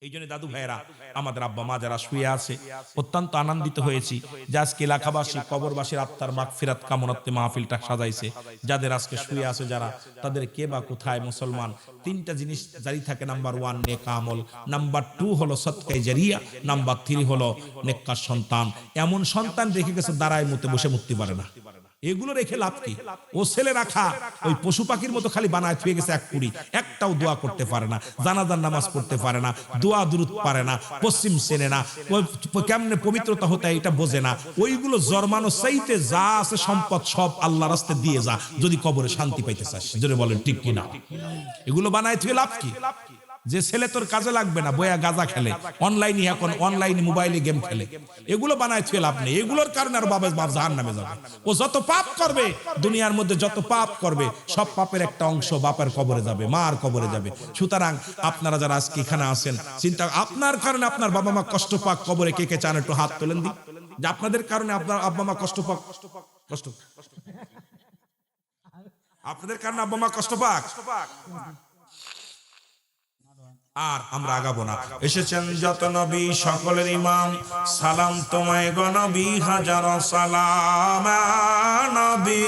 এই জন্য দাদু ভাইয়েরা, আমাদের আব্বা মা যারা শুয়ে আছে, অত্যন্ত আনন্দিত হয়েছি যে আজকে এলাকাবাসী কবরবাসীর আত্মার মাগফিরাত কামনার্থে মাহফিলটা সাজাইছে। যাদের আজকে শুয়ে আছে যারা, তাদের কে বা কোথায় মুসলমান, 3টা জিনিস জারি থাকে। নাম্বার 1 নেক আমল, নাম্বার 2 হলো সদকায়ে জারিয়া, নাম্বার 3 হলো নেককার সন্তান। এমন সন্তান রেখে গেছে দাঁড়ায় মুতে বসে মুক্তি পারে না, এগুলো রেখে লাভ কি? ও ছেলে রাখা ওই পশু পাখির মতো খালি বানায় থুয়ে গেছে এক কুড়ি, একটাও দোয়া করতে পারে না, জানাজার নামাজ পড়তে পারে না, দোয়া দুরুদ পারে না, পশ্চিম চেনে না, কেমনে পবিত্রতা হতে এটা বোঝে না। ওইগুলো জন্মানো চাইতে যা আছে সম্পদ সব আল্লাহর রাস্তায় দিয়ে যা, যদি কবরে শান্তি পাইতে চাস। যদি বলেন ঠিক কিনা? এগুলো বানায় থুয়ে লাভ কি? যে ছেলে তোর কাজে লাগবে না, বয়া গাজা খেলে, অনলাইনে এখন অনলাইনে মোবাইলে গেম খেলে, এগুলো বানায় ছুঁয়ে লাভ নেই। এগুলোর কারণে আর বাবা বাপ জাহান্নামে যাবে। ও যত পাপ করবে দুনিয়ার মধ্যে, যত পাপ করবে সব পাপের একটা অংশ বাপের কবরে যাবে, মার কবরে যাবে। সুতরাং আপনারা যারা আজকে এখানে আছেন, চিন্তা আপনার কারণে আপনার বাবা মা কষ্ট পাক, কবরে কে কে চান একটু হাত তোলেন দিন, যে আপনাদের কারণে আপনার আব্বা মা কষ্ট পাক, কষ্ট আপনাদের কারণে আব্বা মা কষ্ট পাক। আর আমরা আগাবো না। এসেছেন যত নবী সকলের ইমাম, সালাম তোমায় গো নবী, হাজার সালাম নবী,